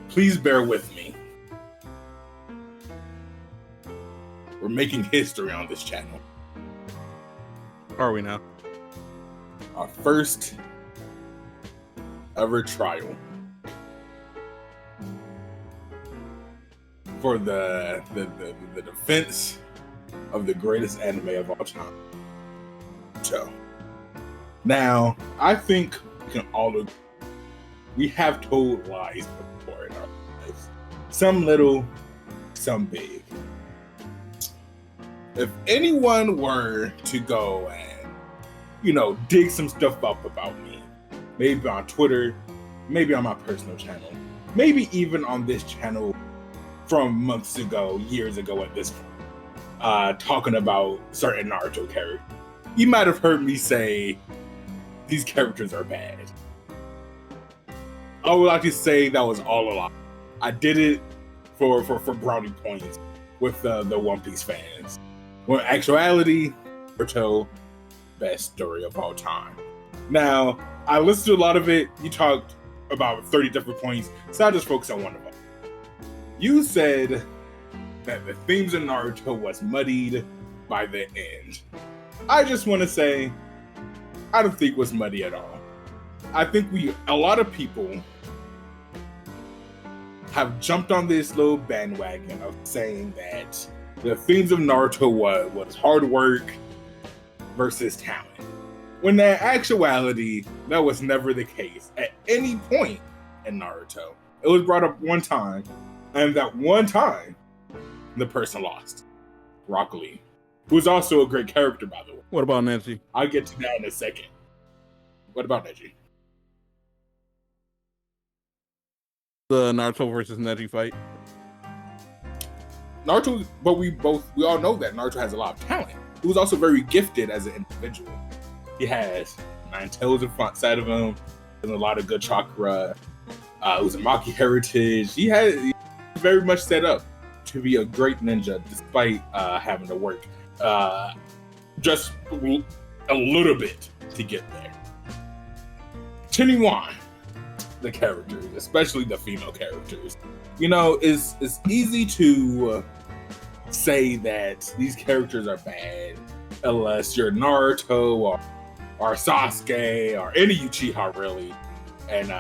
Please bear with me. We're making history on this channel. Are we now? Our first ever trial for the defense of the greatest anime of all time. So, now, I think we can all agree we have told lies before in our lives. Some little, some big. If anyone were to go and, dig some stuff up about me, maybe on Twitter, maybe on my personal channel, maybe even on this channel from months ago, years ago at this point, talking about certain Naruto characters, you might have heard me say these characters are bad. I would like to say that was all a lie. I did it for brownie points with the One Piece fans. When in actuality, Naruto, best story of all time. Now, I listened to a lot of it. You talked about 30 different points, so I'll just focus on one of them. You said that the themes of Naruto was muddied by the end. I just want to say, I don't think it was muddy at all. I think a lot of people have jumped on this little bandwagon of saying that the themes of Naruto was hard work versus talent. When in actuality, that was never the case at any point in Naruto. It was brought up one time, and that one time, the person lost. Rock Lee, who's also a great character, by the way. What about Neji? I'll get to that in a second. What about Neji? The Naruto versus Neji fight. Naruto, but we all know that Naruto has a lot of talent. He was also very gifted as an individual. He has 9 tails in front side of him, and a lot of good chakra. Uzumaki heritage. He's very much set up to be a great ninja, despite having to work just a little bit to get there. Chiniwan, the characters, especially the female characters, it's easy to say that these characters are bad unless you're Naruto or Sasuke or any Uchiha really, and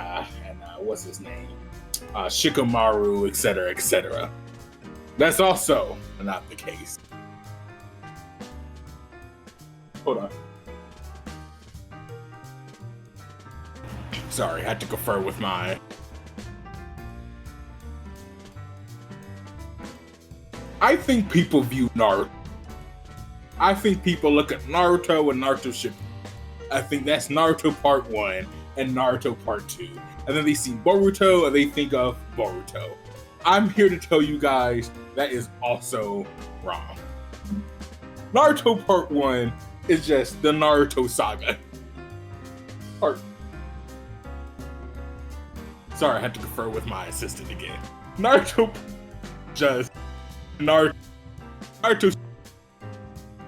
what's his name, Shikamaru, etc., etc. That's also not the case. Hold on. Sorry, I had to confer with my... I think people view Naruto. I think people look at Naruto and Naruto Shippuden. I think that's Naruto Part 1 and Naruto Part 2. And then they see Boruto and they think of Boruto. I'm here to tell you guys that is also wrong. Naruto Part 1 is just the Naruto saga. Sorry, I had to confer with my assistant again. Naruto just Naruto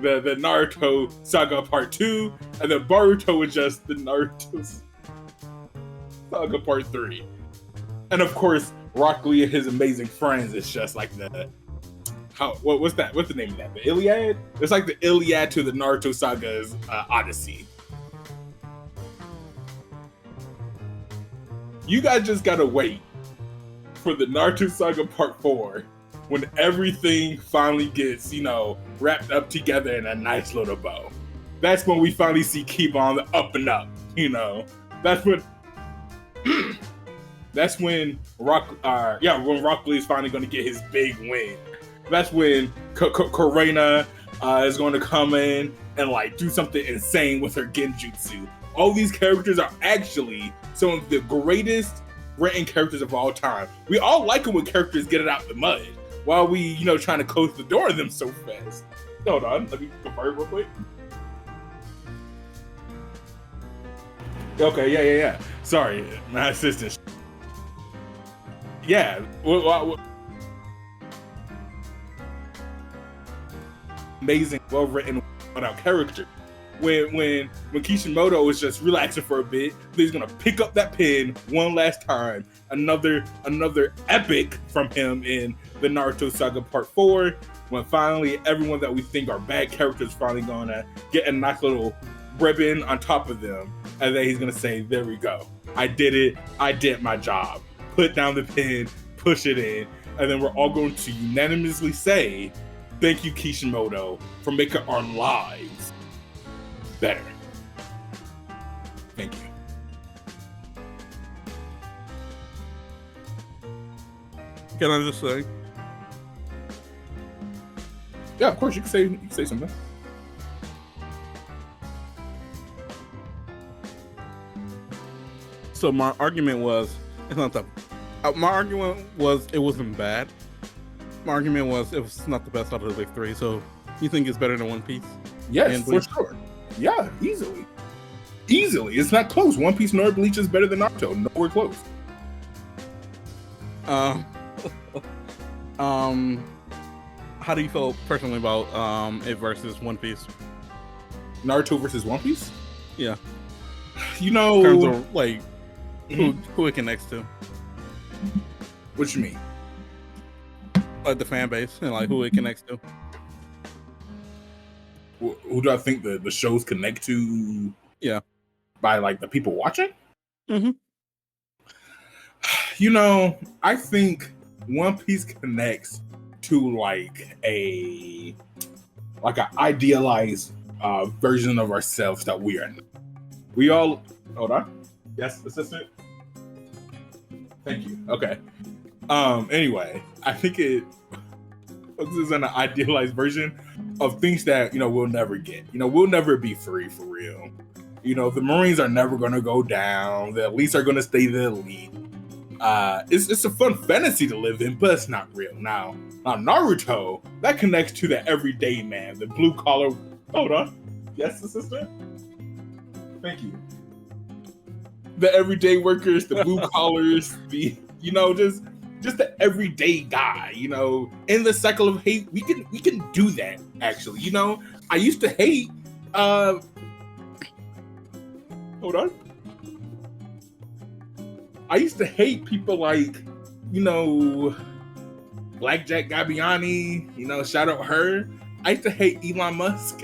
the Naruto Saga Part 2, and then Boruto is just the Naruto Saga Part 3. And of course, Rock Lee and his amazing friends is just like what's that? What's the name of that? The Iliad? It's like the Iliad to the Naruto saga's Odyssey. You guys just gotta wait for the Naruto Saga Part 4 when everything finally gets, wrapped up together in a nice little bow. That's when we finally see Kiba on the up and up, That's when when Rock Lee is finally gonna get his big win. That's when Karena is going to come in and do something insane with her genjutsu. All these characters are actually some of the greatest written characters of all time. We all like it when characters get it out the mud, while we, trying to close the door on them so fast. Hold on, let me confirm real quick. Okay, yeah. Sorry, my assistant. Yeah. Amazing, well-written, without character. When Kishimoto is just relaxing for a bit, he's gonna pick up that pen one last time. Another epic from him in the Naruto Saga Part 4. When finally everyone that we think are bad characters finally gonna get a nice little ribbon on top of them, and then he's gonna say, "There we go. I did it. I did my job." Put down the pen, push it in, and then we're all going to unanimously say, "Thank you, Kishimoto, for making our lives better." Thank you. Can I just say? Yeah, of course you can say something. So my argument was it's not the. My argument was it wasn't bad. My argument was it was not the best out of the big three. So you think it's better than One Piece? Yes, for sure. Yeah, easily. It's not close. One Piece nor Bleach is better than Naruto. Nowhere close. How do you feel personally about it versus One Piece? Naruto versus One Piece? Yeah. In terms of who it connects to. What you mean? Like the fan base and who it connects to. Who do I think the shows connect to? Yeah. By the people watching? Mm-hmm. I think One Piece connects to a idealized version of ourselves that we are. We all hold on. Yes, assistant. Thank you. Okay. Anyway, I think it focuses on an idealized version of things that we'll never get. We'll never be free for real. The Marines are never gonna go down. The elites are gonna stay the elite. It's a fun fantasy to live in, but it's not real. Now Naruto, that connects to the everyday man, the blue collar. Hold on. Yes, assistant. Thank you. The everyday workers, the blue collars, the just the everyday guy. In the cycle of hate, we can do that. Actually, I used to hate. Hold on. I used to hate people Blackjack Gabiani, shout out her. I used to hate Elon Musk,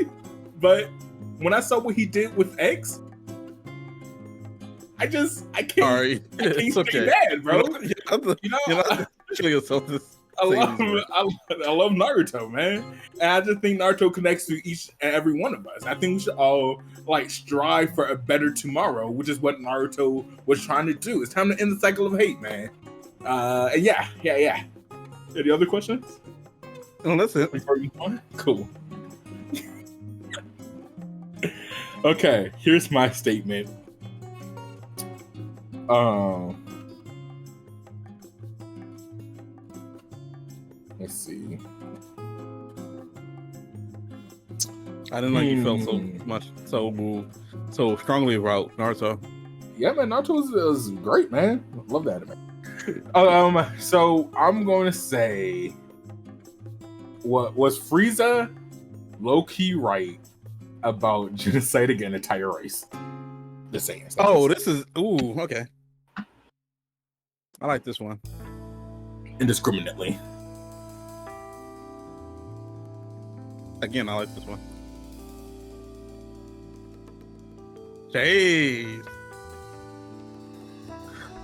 but when I saw what he did with X, I can't. Sorry. I can't It's stay okay. mad, bro. I love Naruto, man, and I just think Naruto connects to each and every one of us. I think we should all strive for a better tomorrow, which is what Naruto was trying to do. It's time to end the cycle of hate, man. And yeah. Any other questions? Oh, that's it. Cool. Okay, here's my statement. Let's see. I didn't know you felt so strongly about Naruto. Yeah, man, Naruto is great, man. Love that anime. So I'm going to say, what was Frieze low-key right about genocide against an entire race? The Saiyans. Oh, this is okay. I like this one. indiscriminately. Again, I like this one. Jeez.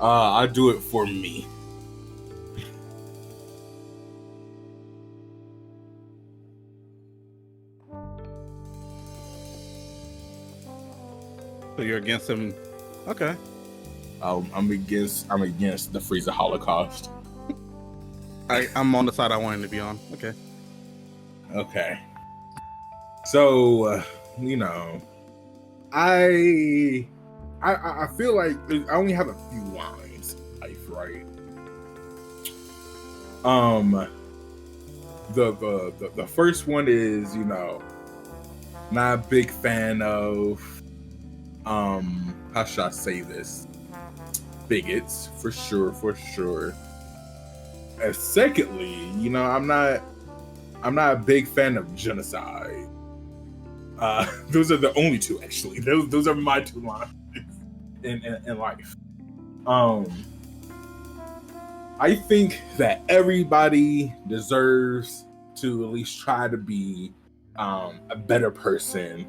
I do it for me. So you're against him? Okay. I'm against the Frieze Holocaust. I'm on the side I wanted to be on. Okay. Okay. So, you know, I feel like I only have a few lines in life, right? The first one is, you know, not a big fan of how should I say this? Bigots, for sure. And secondly, you know, I'm not a big fan of genocide. Those are the only two, actually. Those are my two lines in life. I think that everybody deserves to at least try to be a better person,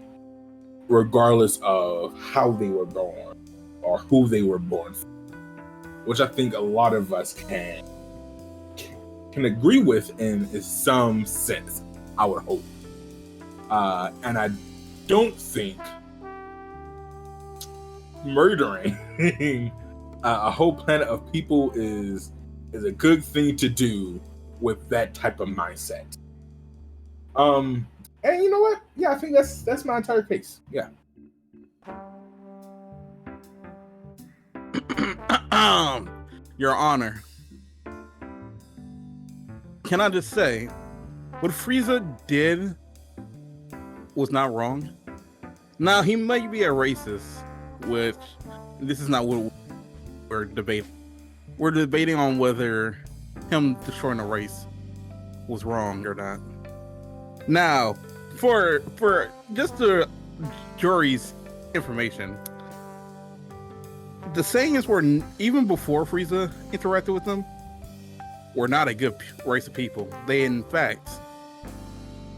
regardless of how they were born or who they were born from, which I think a lot of us can agree with in some sense, I would hope. And I don't think murdering a whole planet of people is a good thing to do with that type of mindset. And you know what? Yeah, I think that's my entire case. Yeah. Your Honor. Can I just say, what Frieze did was not wrong. Now, he may be a racist, which this is not what we're debating. We're debating on whether him destroying the race was wrong or not. Now, for just the jury's information, the Saiyans were, even before Frieza interacted with them, were not a good race of people. They, in fact,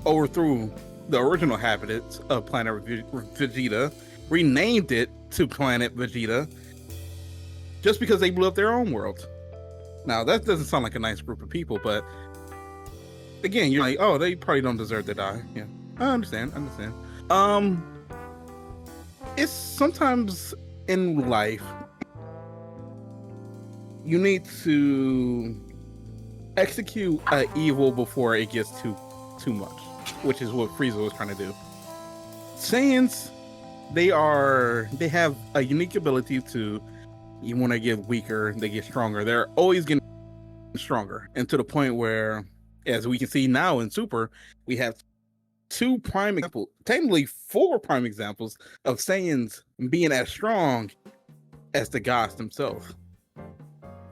overthrew the original inhabitants of planet Vegeta, renamed it to planet Vegeta, just because they blew up their own world. Now, that doesn't sound like a nice group of people, but again, you're like, oh, they probably don't deserve to die. Yeah, I understand. It's sometimes in life, you need to execute an evil before it gets too much, which is what Frieza was trying to do. Saiyans, they have a unique ability to, even when they get weaker, they get stronger. They're always getting stronger, and to the point where, as we can see now in Super, we have two prime examples, technically 4 prime examples of Saiyans being as strong as the gods themselves,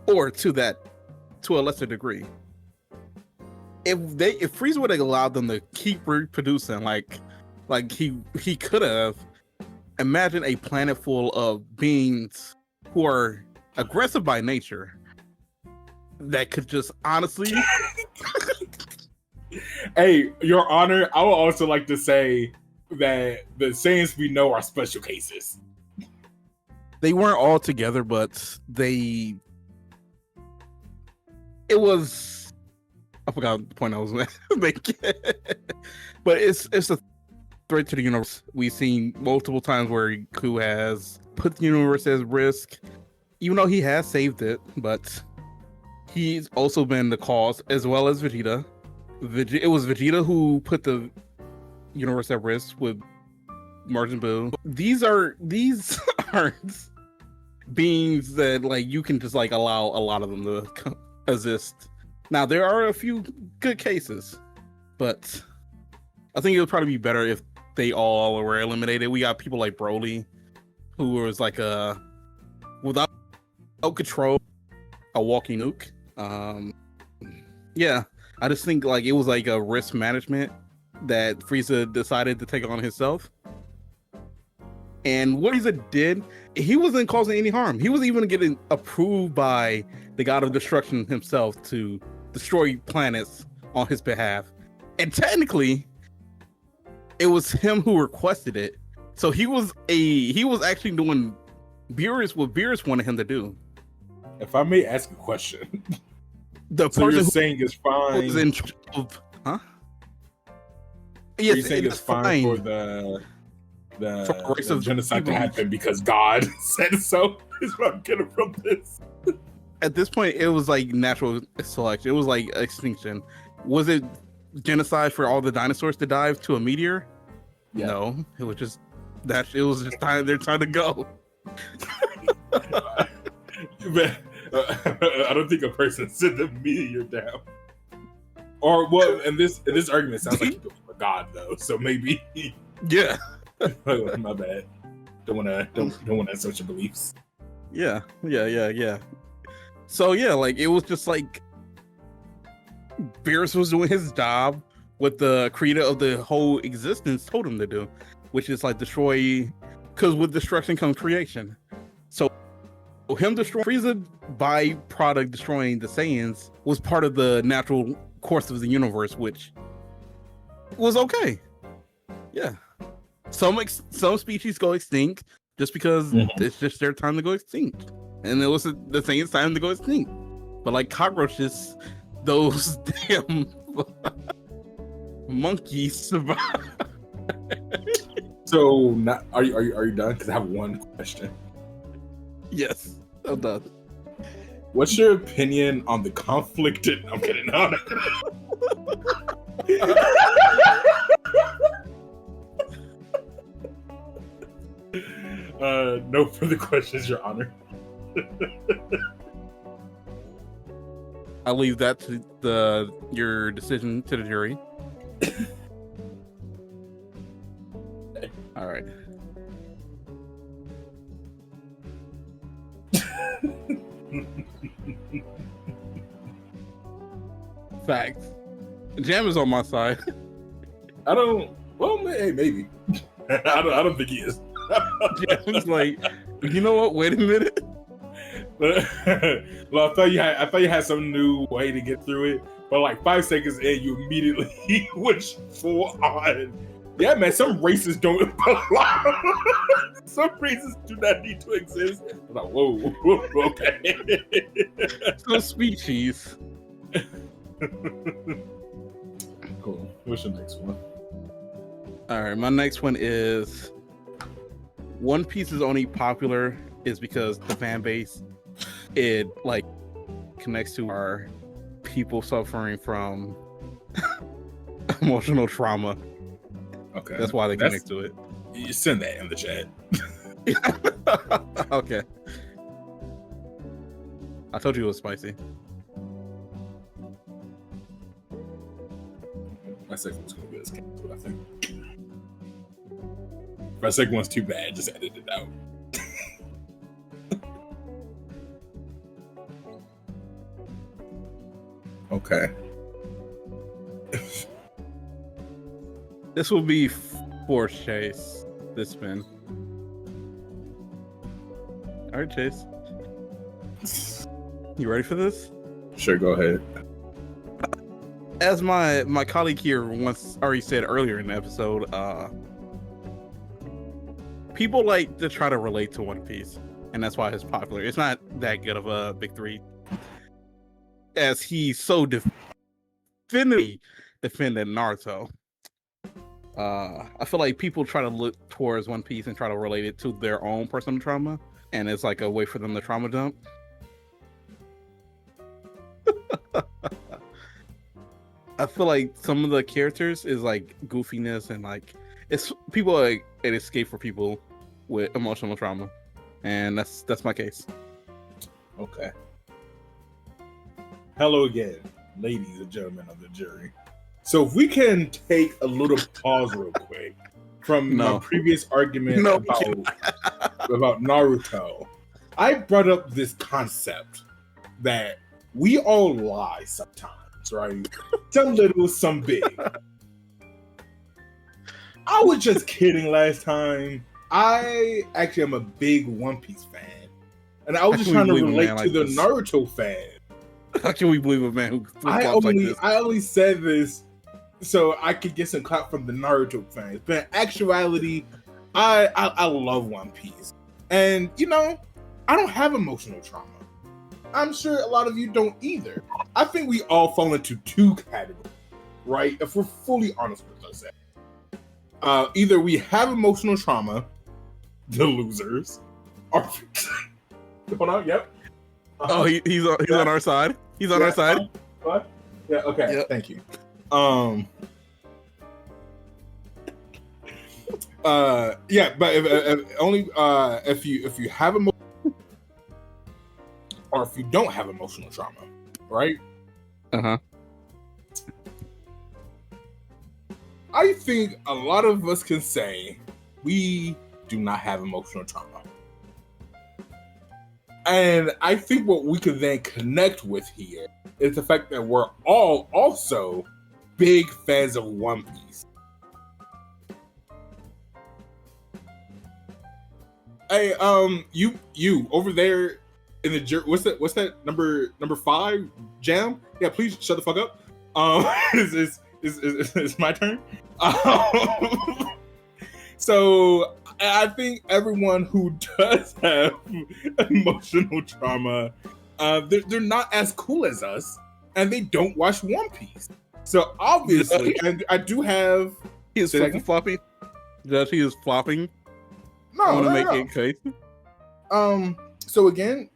or to a lesser degree. If Frieza would have allowed them to keep reproducing, like he could have, imagine a planet full of beings who are aggressive by nature that could just honestly. Hey, Your Honor, I would also like to say that the Saiyans we know are special cases. They weren't all together, but it was. I forgot the point I was making. But it's a threat to the universe. We've seen multiple times where Ku has put the universe at risk, even though he has saved it, but he's also been the cause, as well as Vegeta. It was Vegeta who put the universe at risk with Majin Buu. These are beings that, like, you can just like allow a lot of them to exist. Now, there are a few good cases, but I think it would probably be better if they all were eliminated. We got people like Broly, who was like without control, a walking nuke. Yeah, I just think like it was like a risk management that Frieza decided to take on himself. And what Frieza did, he wasn't causing any harm. He was even getting approved by the God of Destruction himself to destroy planets on his behalf. And technically, it was him who requested it. So he was actually doing what Beerus wanted him to do. If I may ask a question, The so you're saying it's fine? Was in charge of, huh? Yes, you're saying it's fine for the genocide to happen because God said so. Is what I'm getting from this. At this point, it was like natural selection. It was like extinction. Was it genocide for all the dinosaurs to dive to a meteor? Yeah. No, it was just that. It was just time. They're trying to go. But, I don't think a person sent the meteor down. Or well, in this argument, it sounds like you for God though. So maybe. Yeah. My bad. Don't wanna insult your beliefs. Yeah. So yeah, like it was just like Beerus was doing his job, what the creator of the whole existence told him to do, which is like destroy, because with destruction comes creation. So him destroying Frieza byproduct destroying the Saiyans was part of the natural course of the universe, which was okay. Yeah. Some species go extinct just because it's just their time to go extinct. And it was the Saiyans' time to go extinct. But like cockroaches, those damn monkeys survive. So, are you done? Because I have one question. Yes, I'm done. What's your opinion on the conflicted? I'm kidding. No. No further questions, Your Honor. I'll leave that to your decision to the jury. All right. Facts. Jam is on my side. I don't. Well, hey, maybe. I don't think he is. Jam's like, you know what? Wait a minute. Well, I thought you had some new way to get through it, but like 5 seconds in, you immediately went full on. Yeah, man. Some races don't belong. Some races do not need to exist. I'm like, whoa, okay. Some species. Cool. What's your next one? All right, my next one is One Piece is only popular is because the fan base, it like connects to our people suffering from emotional trauma. Okay, that's why they connect to it. You send that in the chat. Okay. I told you it was spicy. My second one's gonna be as canceled, I think. My second one's too bad, just edit it out. Okay. This will be Force Chase. This spin. All right, Chase. You ready for this? Sure, go ahead. As my colleague here once already said earlier in the episode, people like to try to relate to One Piece, and that's why it's popular. It's not that good of a big three, as he so definitively defended Naruto. I feel like people try to look towards One Piece and try to relate it to their own personal trauma, and it's like a way for them to trauma dump. I feel like some of the characters is like goofiness and like it's people like an escape for people with emotional trauma, and that's my case. Okay. Hello again, ladies and gentlemen of the jury. So if we can take a little pause real quick from my previous argument about Naruto, I brought up this concept that we all lie sometimes. Right? Some little, some big. I was just kidding last time. I actually am a big One Piece fan, and I was just How can trying we to believe a relate man to like the this? Naruto fan. How can we believe a man who I flip-flops like this? only said this so I could get some clap from the Naruto fans, but in actuality, I love One Piece, and you know, I don't have emotional trauma. I'm sure a lot of you don't either. I think we all fall into two categories, right? If we're fully honest with ourselves. Either we have emotional trauma, the losers, or hold on, yep. Oh, he's on our side. He's on our side. What? Yeah. Okay. Yep. Thank you. Yeah, but if you have or if you don't have emotional trauma, right? Uh-huh. I think a lot of us can say we do not have emotional trauma. And I think what we can then connect with here is the fact that we're all also big fans of One Piece. Hey, you over there in the what's that number 5 jam? Yeah, please shut the fuck up. It's my turn. So I think everyone who does have emotional trauma, they're not as cool as us, and they don't watch One Piece. So obviously, and I do have. He is floppy. Judge, he is flopping. No, I want to no, make no. it case. So again,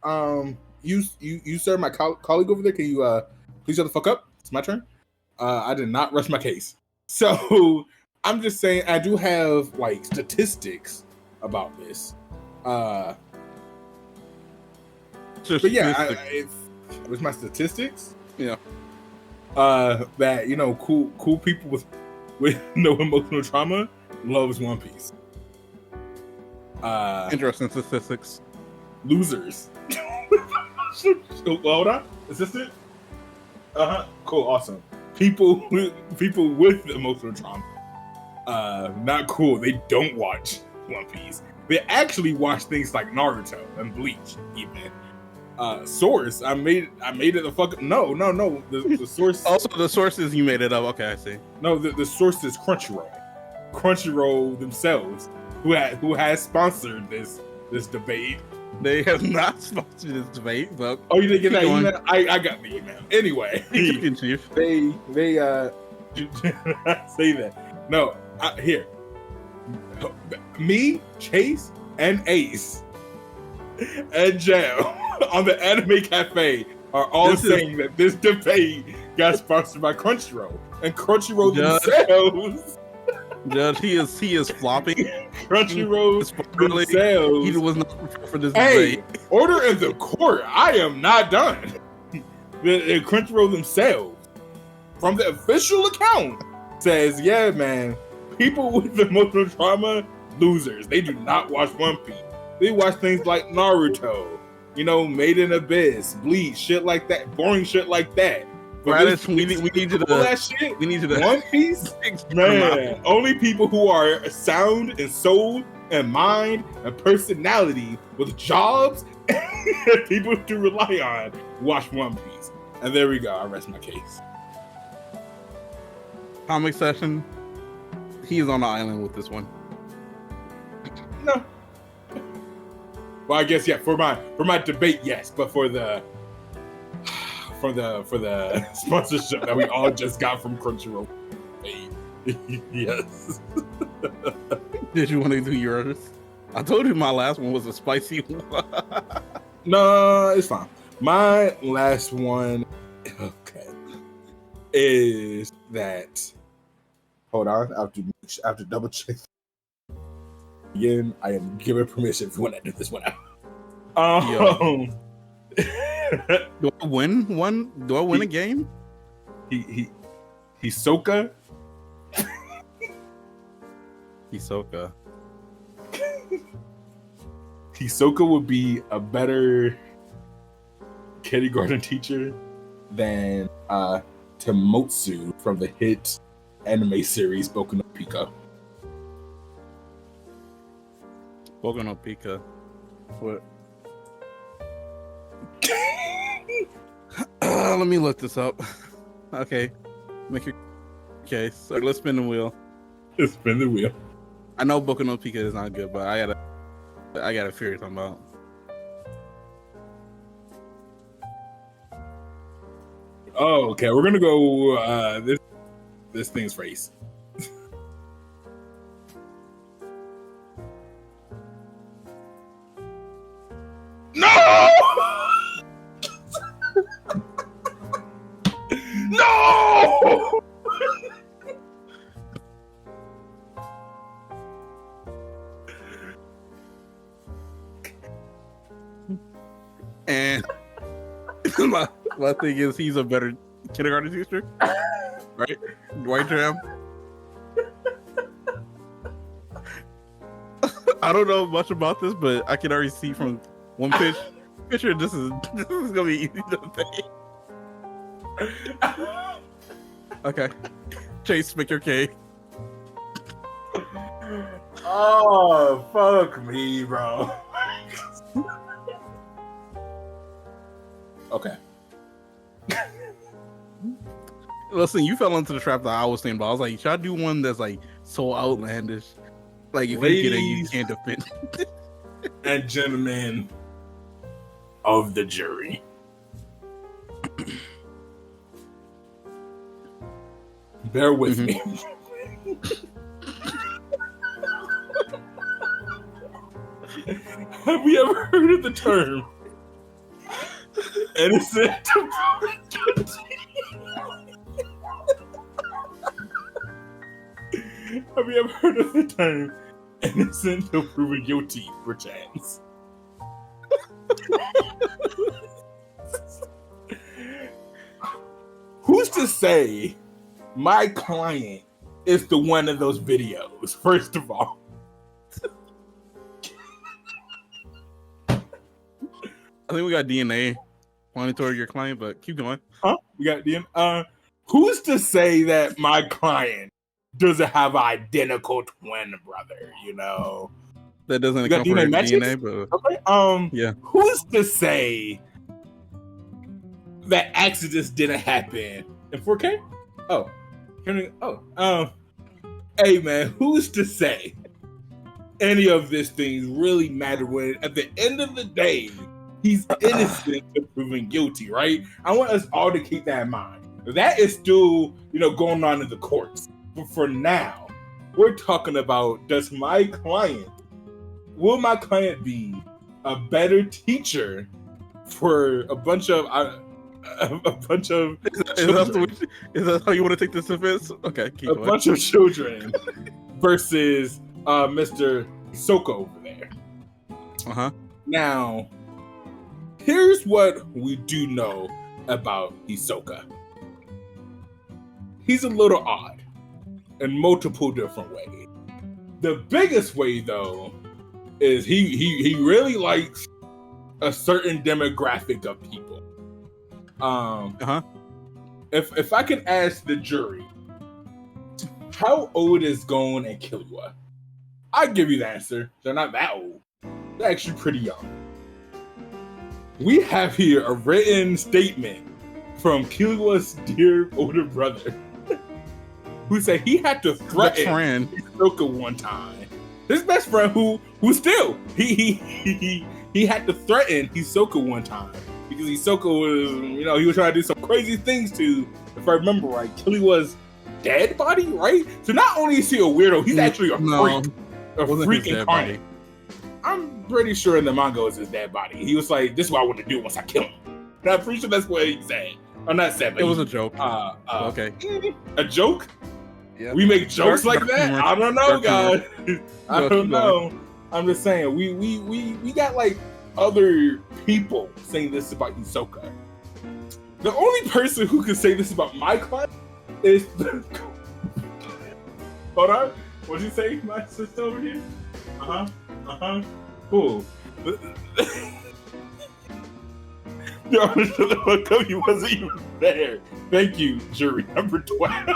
you sir, my colleague over there, can you please shut the fuck up? It's my turn. I did not rush my case. So I'm just saying I do have like statistics about this. But yeah, with my statistics, yeah. That you know, cool people with no emotional trauma loves One Piece. Interesting statistics. Losers. Hold on, assistant. Cool, awesome. People with emotional trauma, not cool. They don't watch One Piece. They actually watch things like Naruto and Bleach, even. Source, I made it the fuck. No. The source. Also, the sources you made it up. Okay, I see. No, the source is Crunchyroll. Crunchyroll themselves, who has sponsored this debate. They have not sponsored this debate, but oh, you didn't get that going. email? I got the email. Anyway, Chief. they say that. No, here. Me, Chase, and Ace, and Jam on the Anime Cafe are all saying that this debate got sponsored by Crunchyroll, and Crunchyroll themselves. Judge, he is flopping. Crunchyroll themselves. He was not prepared for this hey, debate. Order in the court. I am not done. The Crunchyroll themselves, from the official account, says, yeah, man, people with emotional trauma, losers. They do not watch One Piece. They watch things like Naruto, you know, Made in Abyss, Bleach, shit like that, boring shit like that. Raditz, we need you to that shit. We need you to One Piece, man. Only people who are sound in soul and mind and personality with jobs and people to rely on watch One Piece. And there we go. I rest my case. Comic session. He is on the island with this one. No. Well, I guess yeah. For my debate, yes, but for the sponsorship that we all just got from Crunchyroll, yes. Did you want to do yours? I told you my last one was a spicy one. No, it's fine. My last one, okay, is that. Hold on, I have to double check. Again, I am given permission if you want to do this one out. Do I win one? Do I win a game? Hisoka. Hisoka. Hisoka would be a better kindergarten teacher than Tamotsu from the hit anime series Boku no Pico. Boku no Pika. What? Let me look this up. Okay, make your case. So let's spin the wheel. Let's spin the wheel. I know Boku no Pika is not good, but I gotta figure it out. Oh, okay. We're gonna go this thing's face. No! No! And my thing is, he's a better kindergarten teacher, right? White Jam. I don't know much about this, but I can already see from one picture. This is gonna be easy to say. Okay, Chase, make your cake. Oh, fuck me, bro. Okay. Listen, you fell into the trap that I was thinking about. I was like, should I do one that's like so outlandish? Like, if you get it, you can't defend. And gentlemen of the jury, bear with me. Have we ever heard of the term innocent to proven guilty? Have you ever heard of the term innocent till proven guilty, perchance? Who's to say my client is the one of those videos, first of all? I think we got DNA pointing toward your client, but keep going. Huh? We got DNA. Who's to say that my client doesn't have an identical twin brother? You know, that doesn't got come from DNA, but okay. Yeah. Who's to say that accidents didn't happen in 4K? Hey man, who's to say any of these things really matter when at the end of the day he's innocent of proven guilty, right? I want us all to keep that in mind. That is still, going on in the courts. But for now, we're talking about will my client be a better teacher for a bunch of children? Is that how you want to take this offense? Okay, keep going. Bunch of children versus Mr. Hisoka over there. Now, here's what we do know about Hisoka. He's a little odd in multiple different ways. The biggest way, though, is he really likes a certain demographic of people. If I can ask the jury, how old is Gon and Killua? I'll give you the answer. They're not that old. They're actually pretty young. We have here a written statement from Killua's dear older brother, who said he had to threaten Hisoka one time. His best friend, who still he had to threaten Hisoka one time because Hisoka was, he was trying to do some crazy things to, if I remember right, Killua's dead body, right? So not only is he a weirdo, he's actually a freak incarnate. I'm pretty sure in the manga it was his dead body. He was like, "This is what I want to do once I kill him." And I'm pretty sure that's what he said. I'm not saying, but it was a joke. Okay, a joke. Yeah. We make jokes like that. I don't know, guys. I don't know. I'm just saying we got like other people saying this about Hisoka. The only person who can say this about my client is the. Hold on. What'd you say, my sister over here? Cool. No, you wasn't even there. Thank you, jury number 12.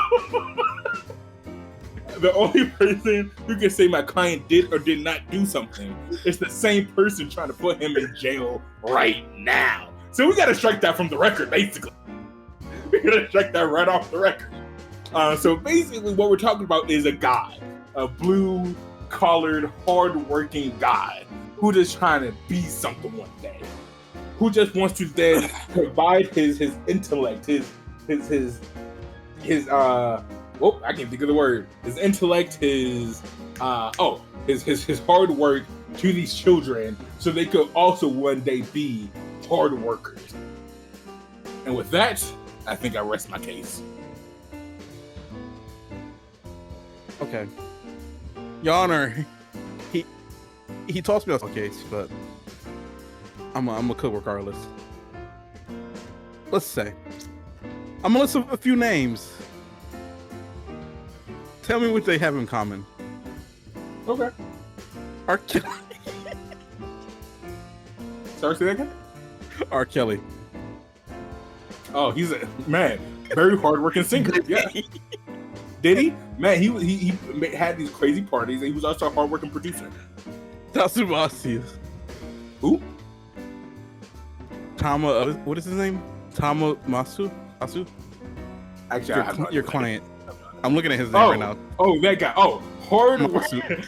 the only person who can say my client did or did not do something is the same person trying to put him in jail right now. So we gotta strike that from the record, basically. We gotta strike that right off the record. So basically what we're talking about is a guy, a blue-collared, hard-working guy who just trying to be something one day. Who just wants to then provide his intellect, I can't think of the word. His intellect, his hard work to these children so they could also one day be hard workers. And with that, I think I rest my case. Okay. Your Honor, he tossed me off my case, but I'm a cook regardless. Let's say I'm gonna list a few names. Tell me what they have in common. Okay. R. Kelly. Sorry, say that again? R. Kelly. Oh, he's a man, very hardworking singer. Yeah. Did he? Man, he had these crazy parties, and he was also a hardworking producer. Tamotsu. Who? Trama. What is his name? Tamotsu. Actually, your client. I'm looking at his name right now. Oh, that guy. Oh,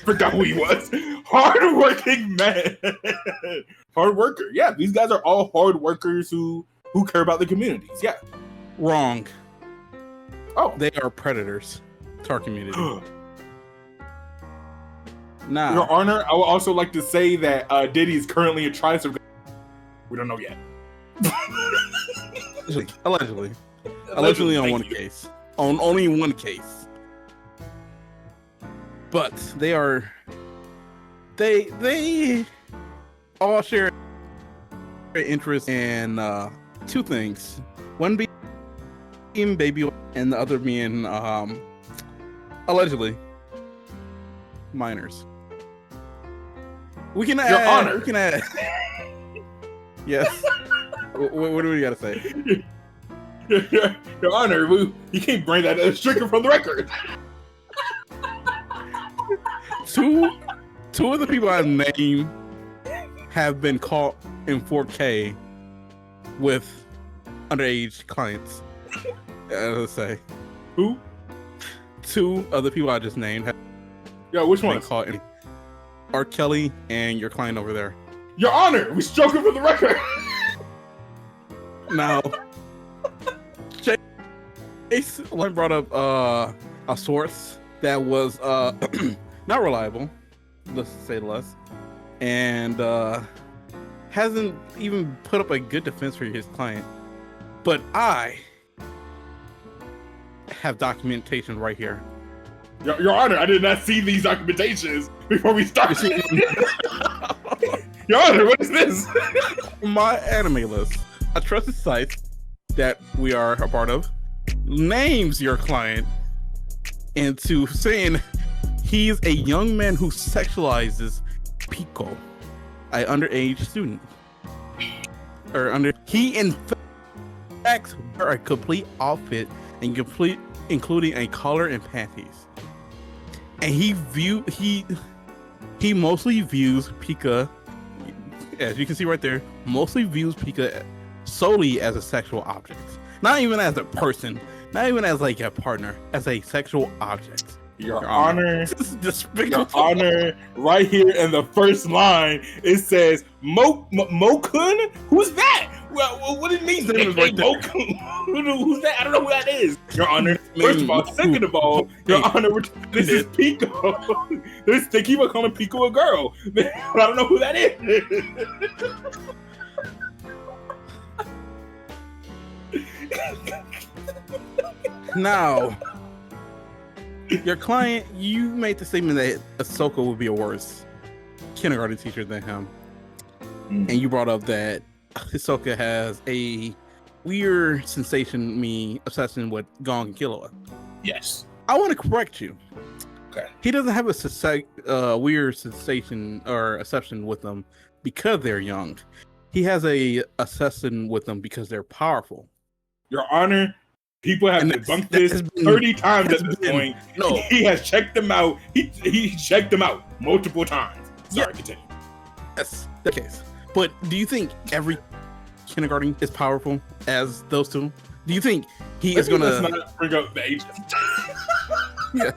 forgot who he was. Hardworking man. Hard worker. Yeah, these guys are all hard workers who care about the communities. Yeah. Wrong. Oh, they are predators to our community. Nah. Your Honor, I would also like to say that Diddy is currently a trial. We don't know yet. Allegedly on one case. On only one case. But they all share interest in two things. One being baby and the other being allegedly minors. We can add. Your Honor. We can add. Yes. What do we gotta say? Your Honor, you can't bring that stricken from the record. Two of the people I've named have been caught in 4K with underage clients. Let's say. Who? Two of the people I just named have which been one? caught in R. Kelly and your client over there. Your Honor, we struck him from the record. Now, Chase brought up a source that was not reliable, let's say less, and hasn't even put up a good defense for his client. But I have documentation right here. Your Honor, I did not see these documentations before we started. Your Honor, what is this? My anime list, a trusted site that we are a part of, names your client into saying he's a young man who sexualizes Pico, an underage student. He in fact wear a complete outfit and including a collar and panties. And he mostly views Pika, as you can see right there, mostly views Pika solely as a sexual object. Not even as a person, not even as like a partner, as a sexual object. Your Honor, this is despicable. Your Honor, right here in the first line, it says Mokun? Who's that? Well, what does it mean? Right Mokun? Who's that? I don't know who that is. Your Honor, first of all. Second of all, Your Honor, this is Pico. They keep on calling Pico a girl. I don't know who that is. Now, your client, you made the statement that Hisoka would be a worse kindergarten teacher than him. And you brought up that Hisoka has a weird obsession with Gong and Killua. Yes. I want to correct you. Okay. He doesn't have a weird sensation or obsession with them because they're young. He has a obsession with them because they're powerful. Your Honor, People have debunked this 30 times at this point. No, he has checked them out. He checked them out multiple times. Sorry, continue. That's the case. But do you think every kindergarten is powerful as those two? Do you think he is gonna not bring up the ages? Yeah.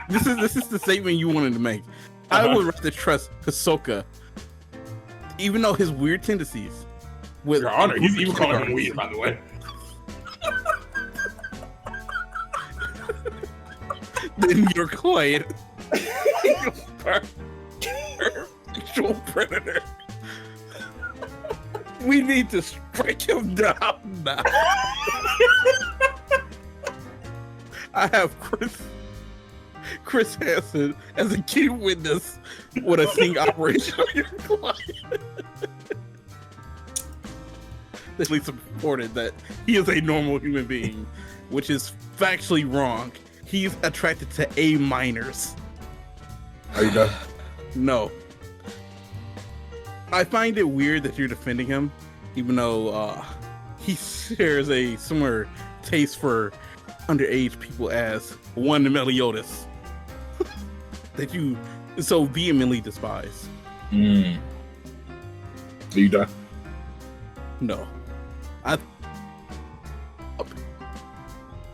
This is the statement you wanted to make. I would rather trust Hisoka, even though his weird tendencies. With Your Honor, he's even calling him weird, by the way. Then you're quiet. Sexual predator. We need to strike him down now. I have Chris Hansen as a key witness with a sting operation on your client. At least reported that he is a normal human being, which is factually wrong. He's attracted to A minors. Are you done? No. I find it weird that you're defending him, even though he shares a similar taste for underage people as one Meliodas that you so vehemently despise. Are you done? No.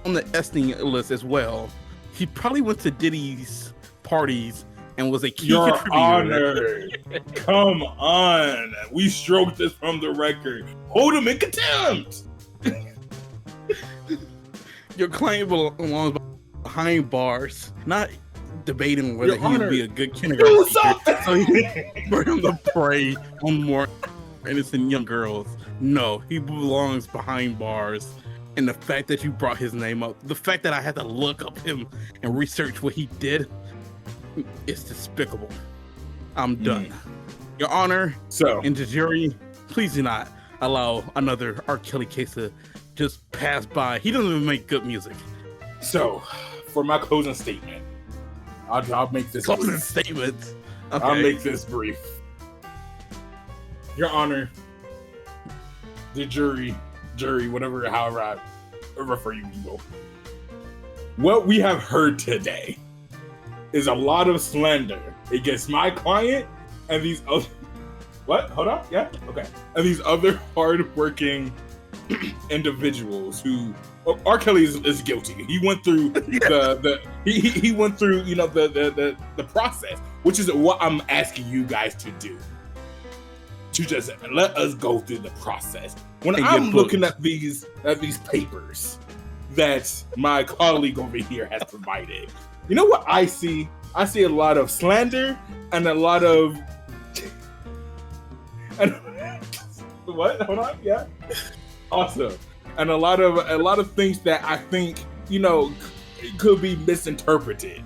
On the Esting list as well, he probably went to Diddy's parties and was a key Your contributor. Honor, come on. We stroked this from the record. Hold him in contempt. Your client belongs behind bars, not debating whether he would be a good kindergarten teacher. So for him to prey on more innocent young girls. No, he belongs behind bars. And the fact that you brought his name up, the fact that I had to look up him and research what he did, is despicable. I'm done. Your Honor, and the jury, please do not allow another R. Kelly case to just pass by. He doesn't even make good music. So, for my closing statement, I'll make this closing brief. statement. Okay. I'll make this brief. Your Honor, the jury, whatever, however I refer you people. What we have heard today is a lot of slander against my client and these other. What? Hold on. Yeah. Okay. And these other hardworking individuals who R. Kelly is guilty. He went through he went through the process, which is what I'm asking you guys to do. To just let us go through the process. When I'm looking at these papers that my colleague over here has provided, you know what I see? I see a lot of slander and a lot of what? Hold on, yeah. Awesome. And a lot of things that I think, could be misinterpreted.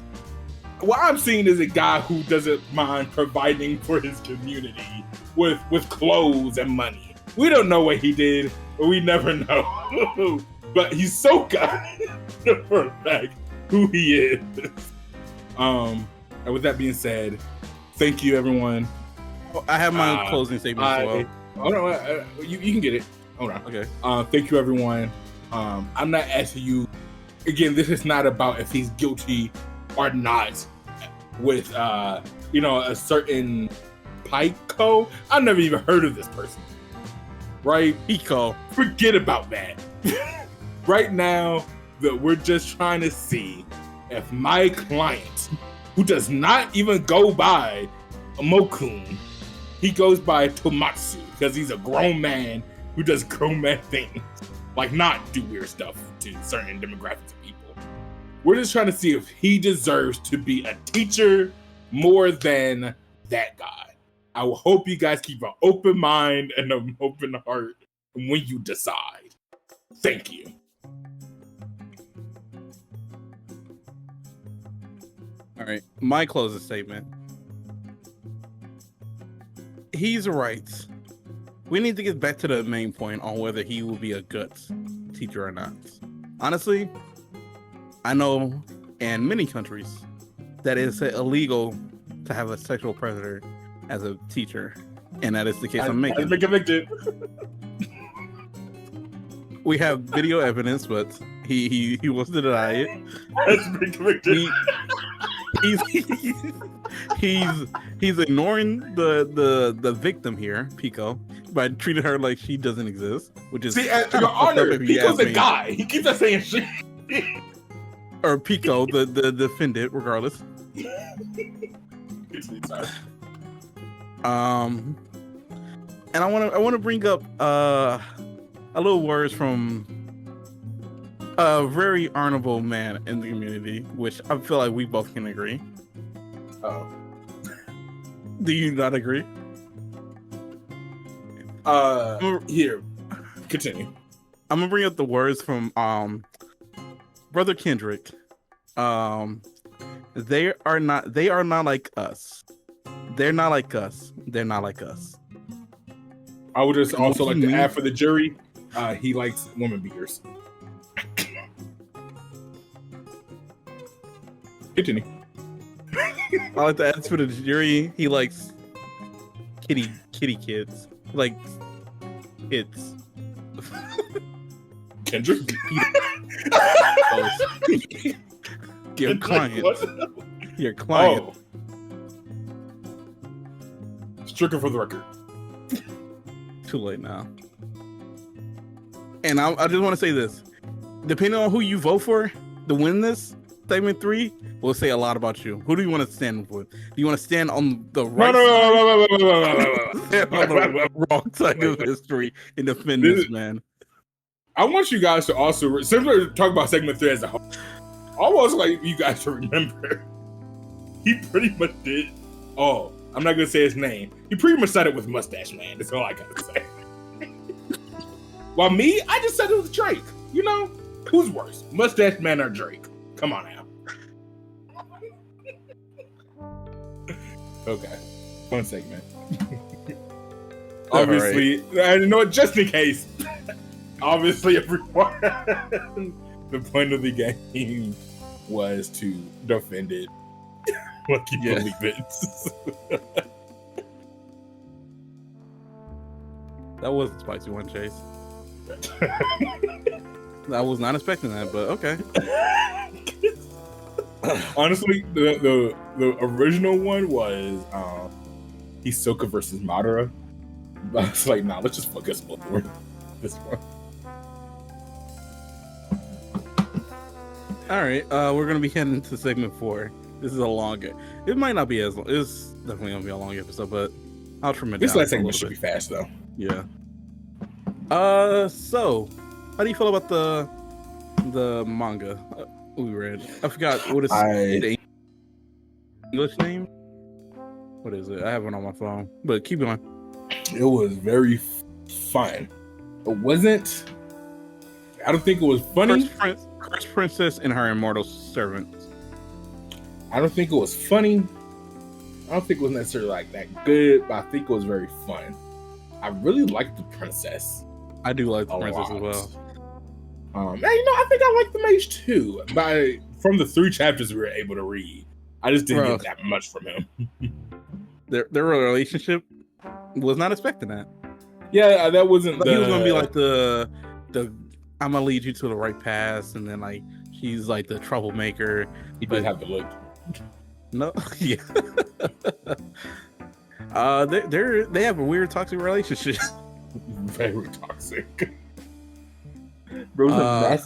What I'm seeing is a guy who doesn't mind providing for his community with clothes and money. We don't know what he did, but we never know. But he's so good for a fact who he is. And with that being said, thank you, everyone. I have my closing statement as well. Hold on, you can get it. Hold on. Okay. Thank you, everyone. I'm not asking you. Again, this is not about if he's guilty or not. With a certain Pico. I've never even heard of this person. Right? Pico. Forget about that. Right now, we're just trying to see if my client, who does not even go by Mokun, he goes by Tamotsu because he's a grown man who does grown man things, like not do weird stuff to certain demographics of people. We're just trying to see if he deserves to be a teacher more than that guy. I will hope you guys keep an open mind and an open heart when you decide. Thank you. All right, my closing statement. He's right. We need to get back to the main point on whether he will be a good teacher or not. Honestly, I know in many countries that it's illegal to have a sexual predator as a teacher, and that is the case I'm making. I've been convicted. We have video evidence, but he wants to deny it. That's been convicted. He's ignoring the victim here, Pico, by treating her like she doesn't exist, which is See, Your Honor, Pico's a guy. He keeps on saying shit. Or Pico, the defendant, regardless. And I want to bring up a little words from a very honorable man in the community, which I feel like we both can agree. Oh. Do you not agree? Here, continue. I'm gonna bring up the words from Brother Kendrick. They are not like us. They're not like us. They're not like us. I would just also like to add for the jury, he likes woman beaters. Continue. I like to add for the jury, he likes kitty kids. Like kids. Kendrick? Your client. Your client. Oh. Stricken for the record. Too late now. And I just want to say this. Depending on who you vote for to win this, segment 3 will say a lot about you. Who do you want to stand with? Do you want to stand on the right side? On the wrong side of history and defend this man? I want you guys to also, simply talk about segment 3 as a whole. Almost like you guys to remember, he pretty much did. Oh, I'm not gonna say his name. He pretty much said it with Mustache Man. That's all I gotta say. While me, I just said it with Drake. You know, who's worse, Mustache Man or Drake? Come on now. Okay, one segment. Obviously, right. You know what? Just in case. Obviously, everyone. The point of the game was to defend it. Like you believe it. That was a spicy one, Chase. I was not expecting that, but okay. Honestly, the original one was Hisoka versus Madara. But I was like, nah, let's just focus on this one. All right, we're gonna be heading into segment 4. This is a longer. It might not be as long. It's definitely gonna be a long episode, but I'll trim it down. This last segment should be fast though. Yeah. So how do you feel about the manga we read? I forgot what is the English name. What is it? I have it on my phone, but keep going. It was very fun. It wasn't. I don't think it was funny. First Princess and Her Immortal Servant. I don't think it was funny. I don't think it was necessarily like that good, but I think it was very fun. I really liked the princess. I do like the princess as well. And I think I like the mage too. From the 3 chapters we were able to read, I just didn't get that much from him. Their relationship was not expecting that. Yeah, that wasn't. He was gonna be like the I'm gonna lead you to the right path, and then like she's like the troublemaker. He did have the look. No, yeah. They have a weird toxic relationship. Very toxic. Bro,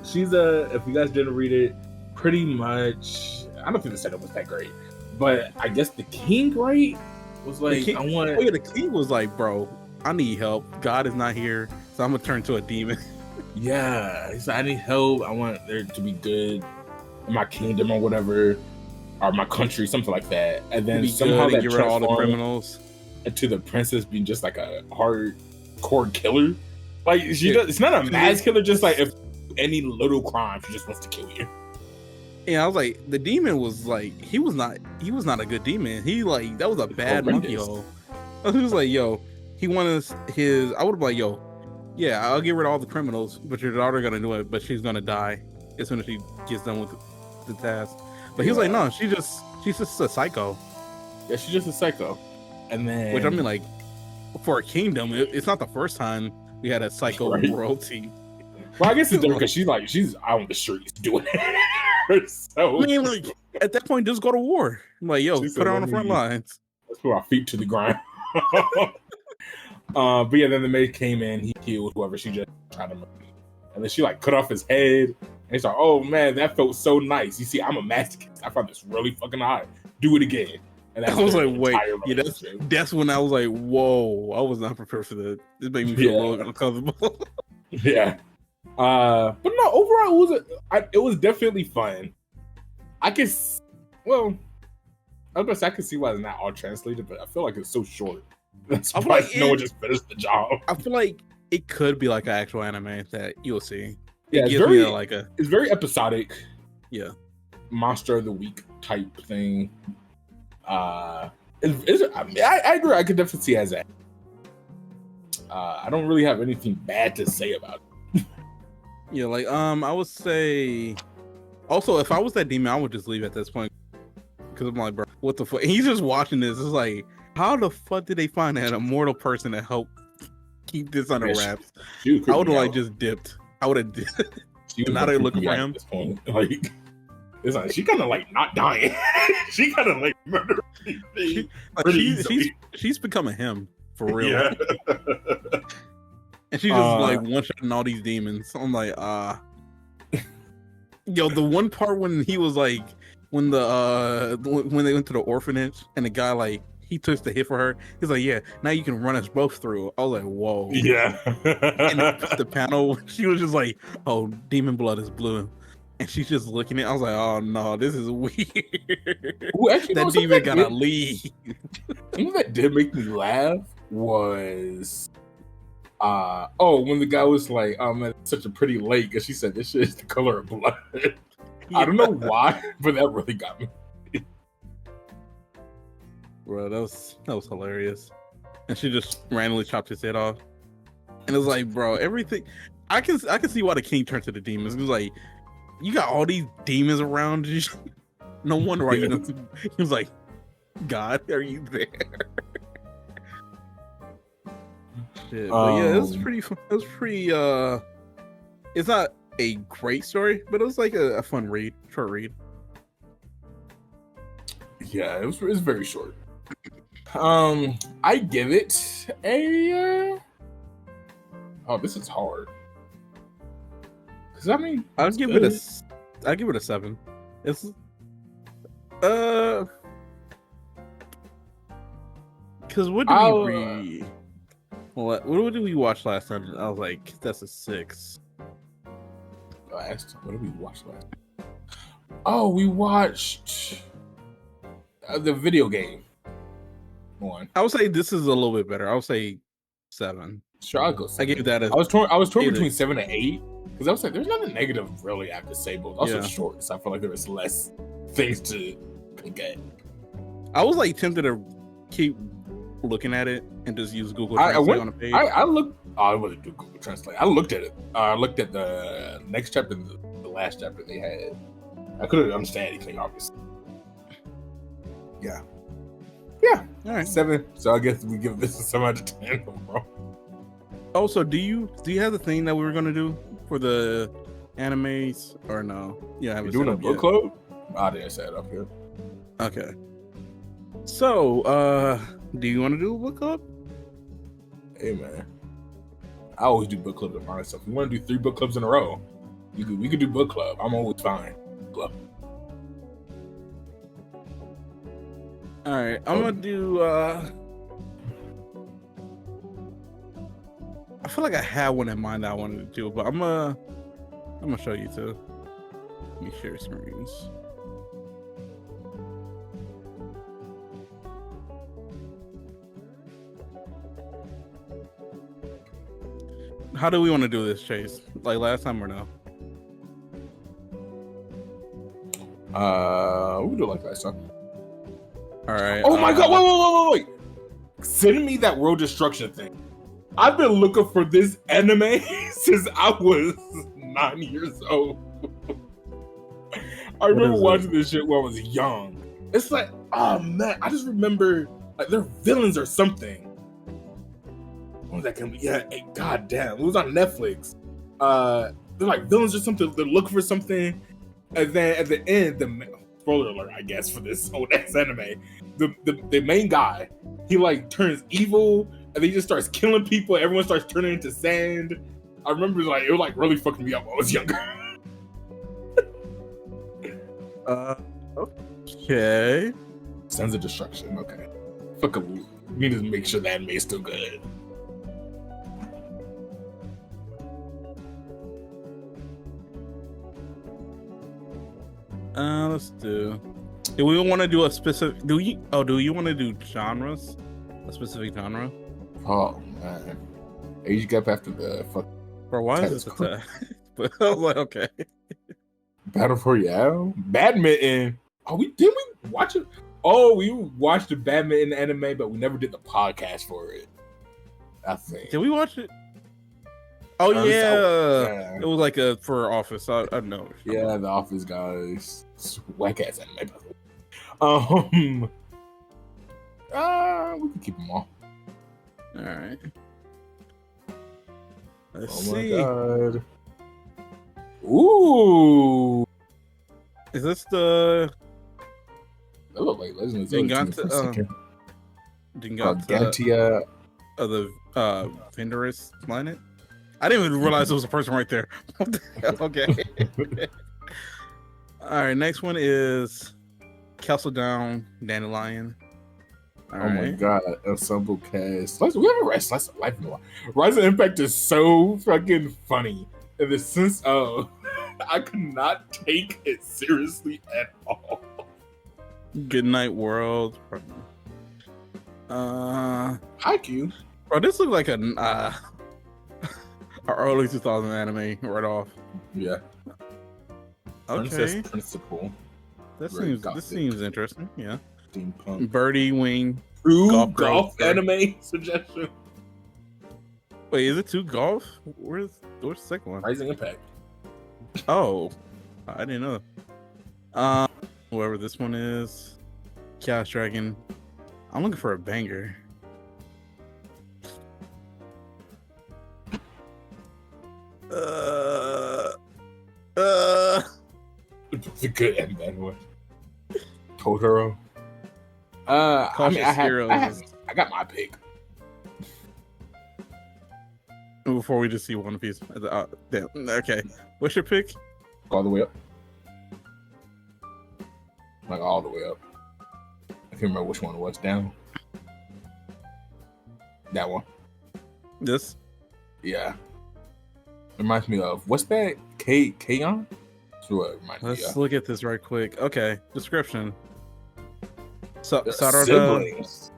she's a. If you guys didn't read it, pretty much. I don't think the setup was that great, but I guess the king, right, was like, I want. Oh yeah, the king was like, bro, I need help. God is not here, so I'm gonna turn to a demon. Yeah, he said, I need help. I want there to be good in my kingdom or whatever, or my country, something like that. And then somehow that get rid of all the criminals. To the princess being just like a hardcore killer. Like she does. It's not a mass killer. Just like if any little crime, she just wants to kill you. Yeah, I was like, the demon was like, he was not a good demon. He like that was a bad monkey hole. He was like, yo, he wanted his. I would have been like, yo. Yeah, I'll get rid of all the criminals, but your daughter gonna do it, but she's gonna die as soon as she gets done with the task. But he was like, no, she's just a psycho. Yeah, she's just a psycho. And then, which I mean, like, for a kingdom, it's not the first time we had a psycho royalty. Well, I guess it's different because she's out on the streets doing it. So I mean, like at that point, just go to war. I'm like, yo, put her on the front lines. Let's put our feet to the ground. But yeah, then the maid came in. He killed whoever she just tried to murder, and then she like cut off his head. And he's like, "Oh man, that felt so nice." You see, I'm a masochist. I found this really fucking hot. Do it again. And I was like, wait, yeah, that's when I was like, whoa, I was not prepared for that. This made me feel a little uncomfortable. Yeah. But no, overall, it was definitely fun. I could see why it's not all translated, but I feel like it's so short. That's why like no one just finished the job. I feel like it could be like an actual anime that you'll see. Yeah, it's very episodic. Yeah. Monster of the week type thing. I agree. I could definitely see it as that. I don't really have anything bad to say about it. Yeah, like I would say. Also, if I was that demon, I would just leave at this point because I'm like, bro, what the fuck? And he's just watching this. It's like, how the fuck did they find that immortal person to help keep this under wraps? I would have like just dipped. I would have dipped. Now they're looking for him. Like, it's like she kind of like not dying. She kind of like murdering. She's becoming him for real. Yeah. And she's just like one-shotting all these demons. I'm like, yo, the one part when he was like, when they went to the orphanage and the guy like he took the hit for her, he's like, yeah, now you can run us both through. I was like, whoa. Yeah. And the panel, she was just like, oh, demon blood is blue. And she's just looking at it. I was like, oh no, this is weird. Ooh, actually, that demon gotta leave. You know that did make me laugh was when the guy was like, oh man, it's such a pretty lake, and she said this shit is the color of blood. Yeah. I don't know why, but that really got me. Bro, that was hilarious. And she just randomly chopped his head off. And it was like, bro, everything I can see why the king turned to the demons. It was like, you got all these demons around you. No wonder why you know. He was like, God, are you there? Shit. But yeah, it was pretty. It's not a great story, but it was like a fun read, short read. Yeah, it was very short. I give it a. Oh, this is hard. Cause I mean, I'll give it a 7. It's because what did we read? What did we watch last time? I was like, that's a 6. What did we watch last? Oh, we watched the video game one. I would say this is a little bit better. I would say 7. Sure, I'll go 7. I gave that a. I was torn between 7 and 8 because I was like, there's nothing negative really I have to say, but also short, so I feel like there was less things to pick at. I was like tempted to keep looking at it and just use Google Translate on the page. I looked. I wasn't do Google Translate. I looked at it. I looked at the next chapter, the last chapter they had. I couldn't understand anything, obviously. Yeah. All right, 7. So I guess we give this a 7 out of 10 overall. Also, do you have the thing that we were gonna do for the animes or no? Yeah, you doing a book club? I didn't set it up here. Okay. So, do you want to do a book club? Hey man, I always do book clubs by myself. If you want to do 3 book clubs in a row, we could do book club. I'm always fine. Club. All right, I'm gonna do. I feel like I had one in mind that I wanted to do, but I'm gonna show you too. Let me share screens. How do we want to do this, Chase? Like last time or no? We'll do it like last time. All right. Oh my god! Wait! Send me that world destruction thing. I've been looking for this anime since I was 9 years old. I remember watching this shit when I was young. It's like, oh man, I just remember like they're villains or something. When was that coming? Yeah, god damn, it was on Netflix. they're like villains or something. They're looking for something, and then at the end, spoiler alert, I guess, for this old ass anime, the main guy, he like turns evil, and then he just starts killing people. Everyone starts turning into sand. I remember like it was like really fucking me up when I was younger. Okay. Sons of Destruction. Okay. Fucking, we need to make sure that anime is still good. Let's do. Do we want to do a specific? Do you want to do genres? A specific genre? Oh man, age gap after the fuck. Bro, why is this a But I was like, okay. Battle Royale, badminton. Oh, didn't we watch it? Oh, we watched the badminton anime, but we never did the podcast for it. I think. Did we watch it? Oh yeah, it was like for Office. I know. Yeah, the Office guys, whack ass anime. We can keep them all. All right. Let's oh see. My god. Ooh. Is this the? That look like Legend of Zelda. Gantia of the Venderous planet. I didn't even realize there was a person right there. Okay. All right. Next one is Castle Down Dandelion. All right. My god, ensemble cast. We haven't read Slice of Life in a while. Rise of Impact is so fucking funny in the sense of I could not take it seriously at all. Good Night World. Haikyuu. Bro, this looks like a early 2000 anime right off. Yeah. Okay. Princess Principal. This seems interesting. Yeah. Steampunk. Birdie Wing. True golf anime suggestion. Wait, is it 2 golf? Where's the second one? Rising Impact. Oh, I didn't know. Whoever this one is, Chaos Dragon. I'm looking for a banger. The good and bad one. Totoro. I got my pick. Before we just see One Piece. Damn. Okay. What's your pick? All the way up. Like all the way up. I can't remember which one it was. Down. That one. This? Yeah. Reminds me of what's that? K-On? Let's look at this right quick. Okay. Description. So siblings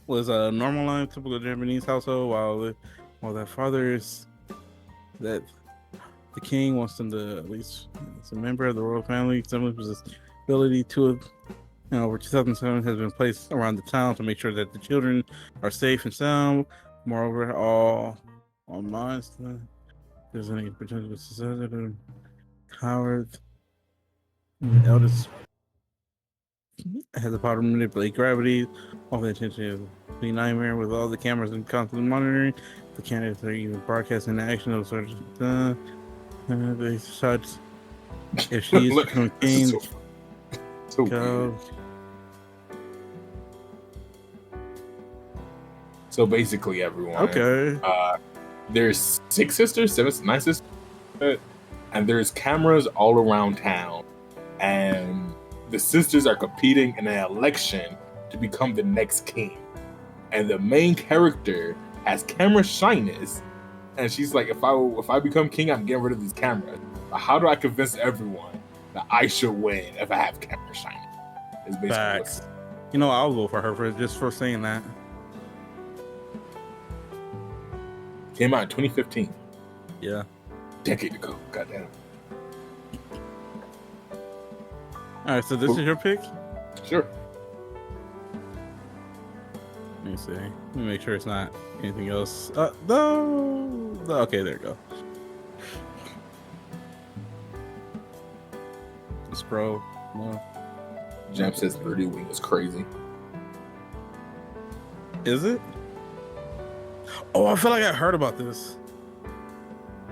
was a normal life, typical Japanese household, while their father is that the king wants them to at least as a member of the royal family. Someone with this ability to, over 2007 has been placed around the town to make sure that the children are safe and sound. Moreover, all minds, there's any potential society cowards. The eldest has the power to manipulate gravity. All the attention of the nightmare with all the cameras and constant monitoring. The candidates are even broadcasting the action of such they shots. If she is contained, so basically, everyone. Okay. There's 9 sisters, and there's cameras all around town, and the sisters are competing in an election to become the next king. And the main character has camera shyness, and she's like, if I become king, I'm getting rid of these cameras. But how do I convince everyone that I should win if I have camera shyness? It's basically facts. I'll vote for her for saying that. Came out in 2015. Yeah. Decade ago. Goddamn. All right, so this is your pick? Sure. Let me see. Let me make sure it's not anything else. No. Okay, there you go. Scroll. No. Jam says Birdie Wing is crazy. Is it? Oh, I feel like I heard about this.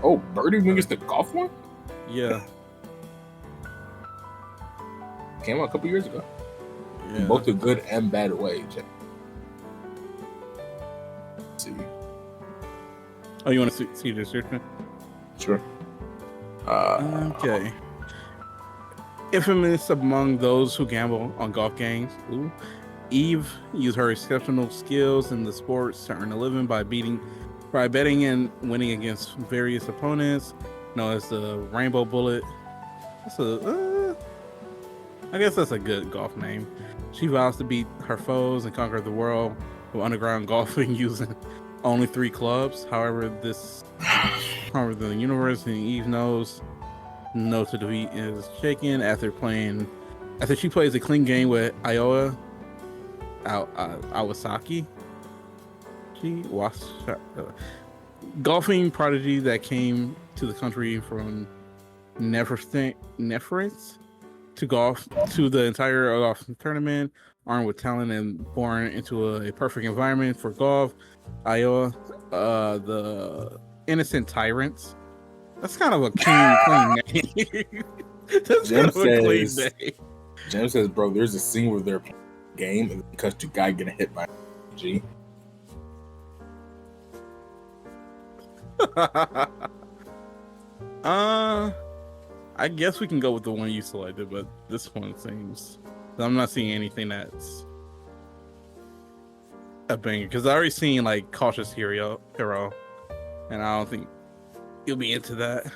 Oh, Birdie Wing is the golf one? Yeah. Came out a couple years ago. Yeah. In both a good and bad way. Let's see. Oh, you want to see the description? Sure. Okay. Infamous among those who gamble on golf games, Eve used her exceptional skills in the sports to earn a living by betting and winning against various opponents, known as the Rainbow Bullet. I guess that's a good golf name. She vows to beat her foes and conquer the world with underground golfing using only 3 clubs. However, the universe and Eve knows no to defeat is shaken after she plays a clean game with Awasaki. Golfing prodigy that came to the country from Neference to golf to the entire golf tournament, armed with talent and born into a perfect environment for golf. Iowa, the innocent tyrants. That's kind of a clean name. That's Jem kind of a clean name. Jem says, bro, there's a scene where they're playing a game and because the guy getting hit by G. I guess we can go with the one you selected, but this one seems I'm not seeing anything that's a banger because I already seen like Cautious Hero, and I don't think you'll be into that.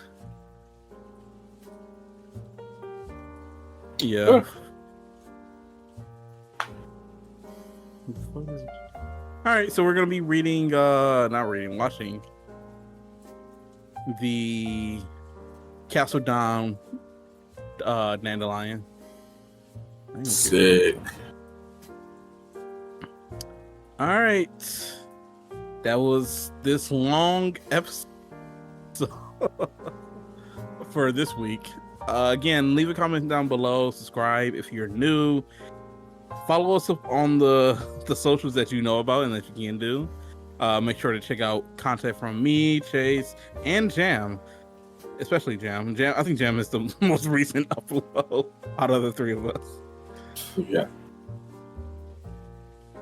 Yeah. All right, so we're gonna be watching the Castle Down Dandelion. Sick. All right, that was this long episode for this week. Again, leave a comment down below, subscribe if you're new, follow us up on the socials that you know about and that you can do. Make sure to check out content from me, Chase, and Jam. Especially Jam. I think Jam is the most recent upload out of the 3 of us. Yeah.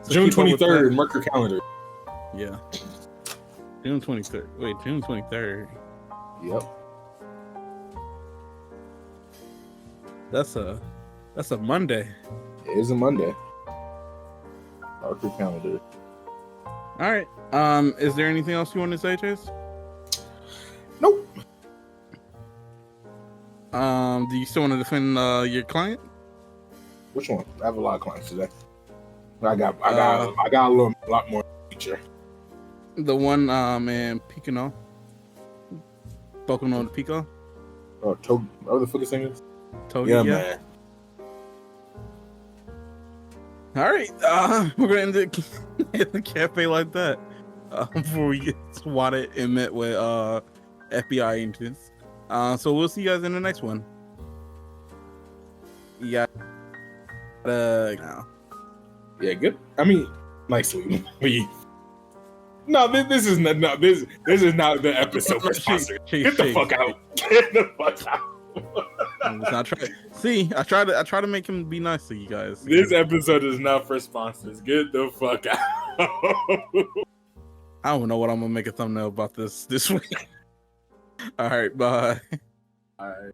So June 23rd, mark your calendar. Yeah. June 23rd. Wait, June 23rd. Yep. That's a Monday. It is a Monday. Mark your calendar. All right. Is there anything else you want to say, Chase? Nope. Do you still want to defend your client? Which one? I have a lot of clients today. I got a lot more feature. The one in Pico, Boku no Pico. Oh, what the fuck is singing? Yeah, man. All right, we're gonna end the cafe like that before we get swatted and met with FBI agents. So we'll see you guys in the next one. Yeah. Now. Yeah, good. I mean, nicely. No, this is not this is not the episode for sponsor. Get the fuck out. Get the fuck out. I try to make him be nice to you guys. This episode is not for sponsors. Get the fuck out. I don't know what I'm gonna make a thumbnail about this week. All right, bye. All right.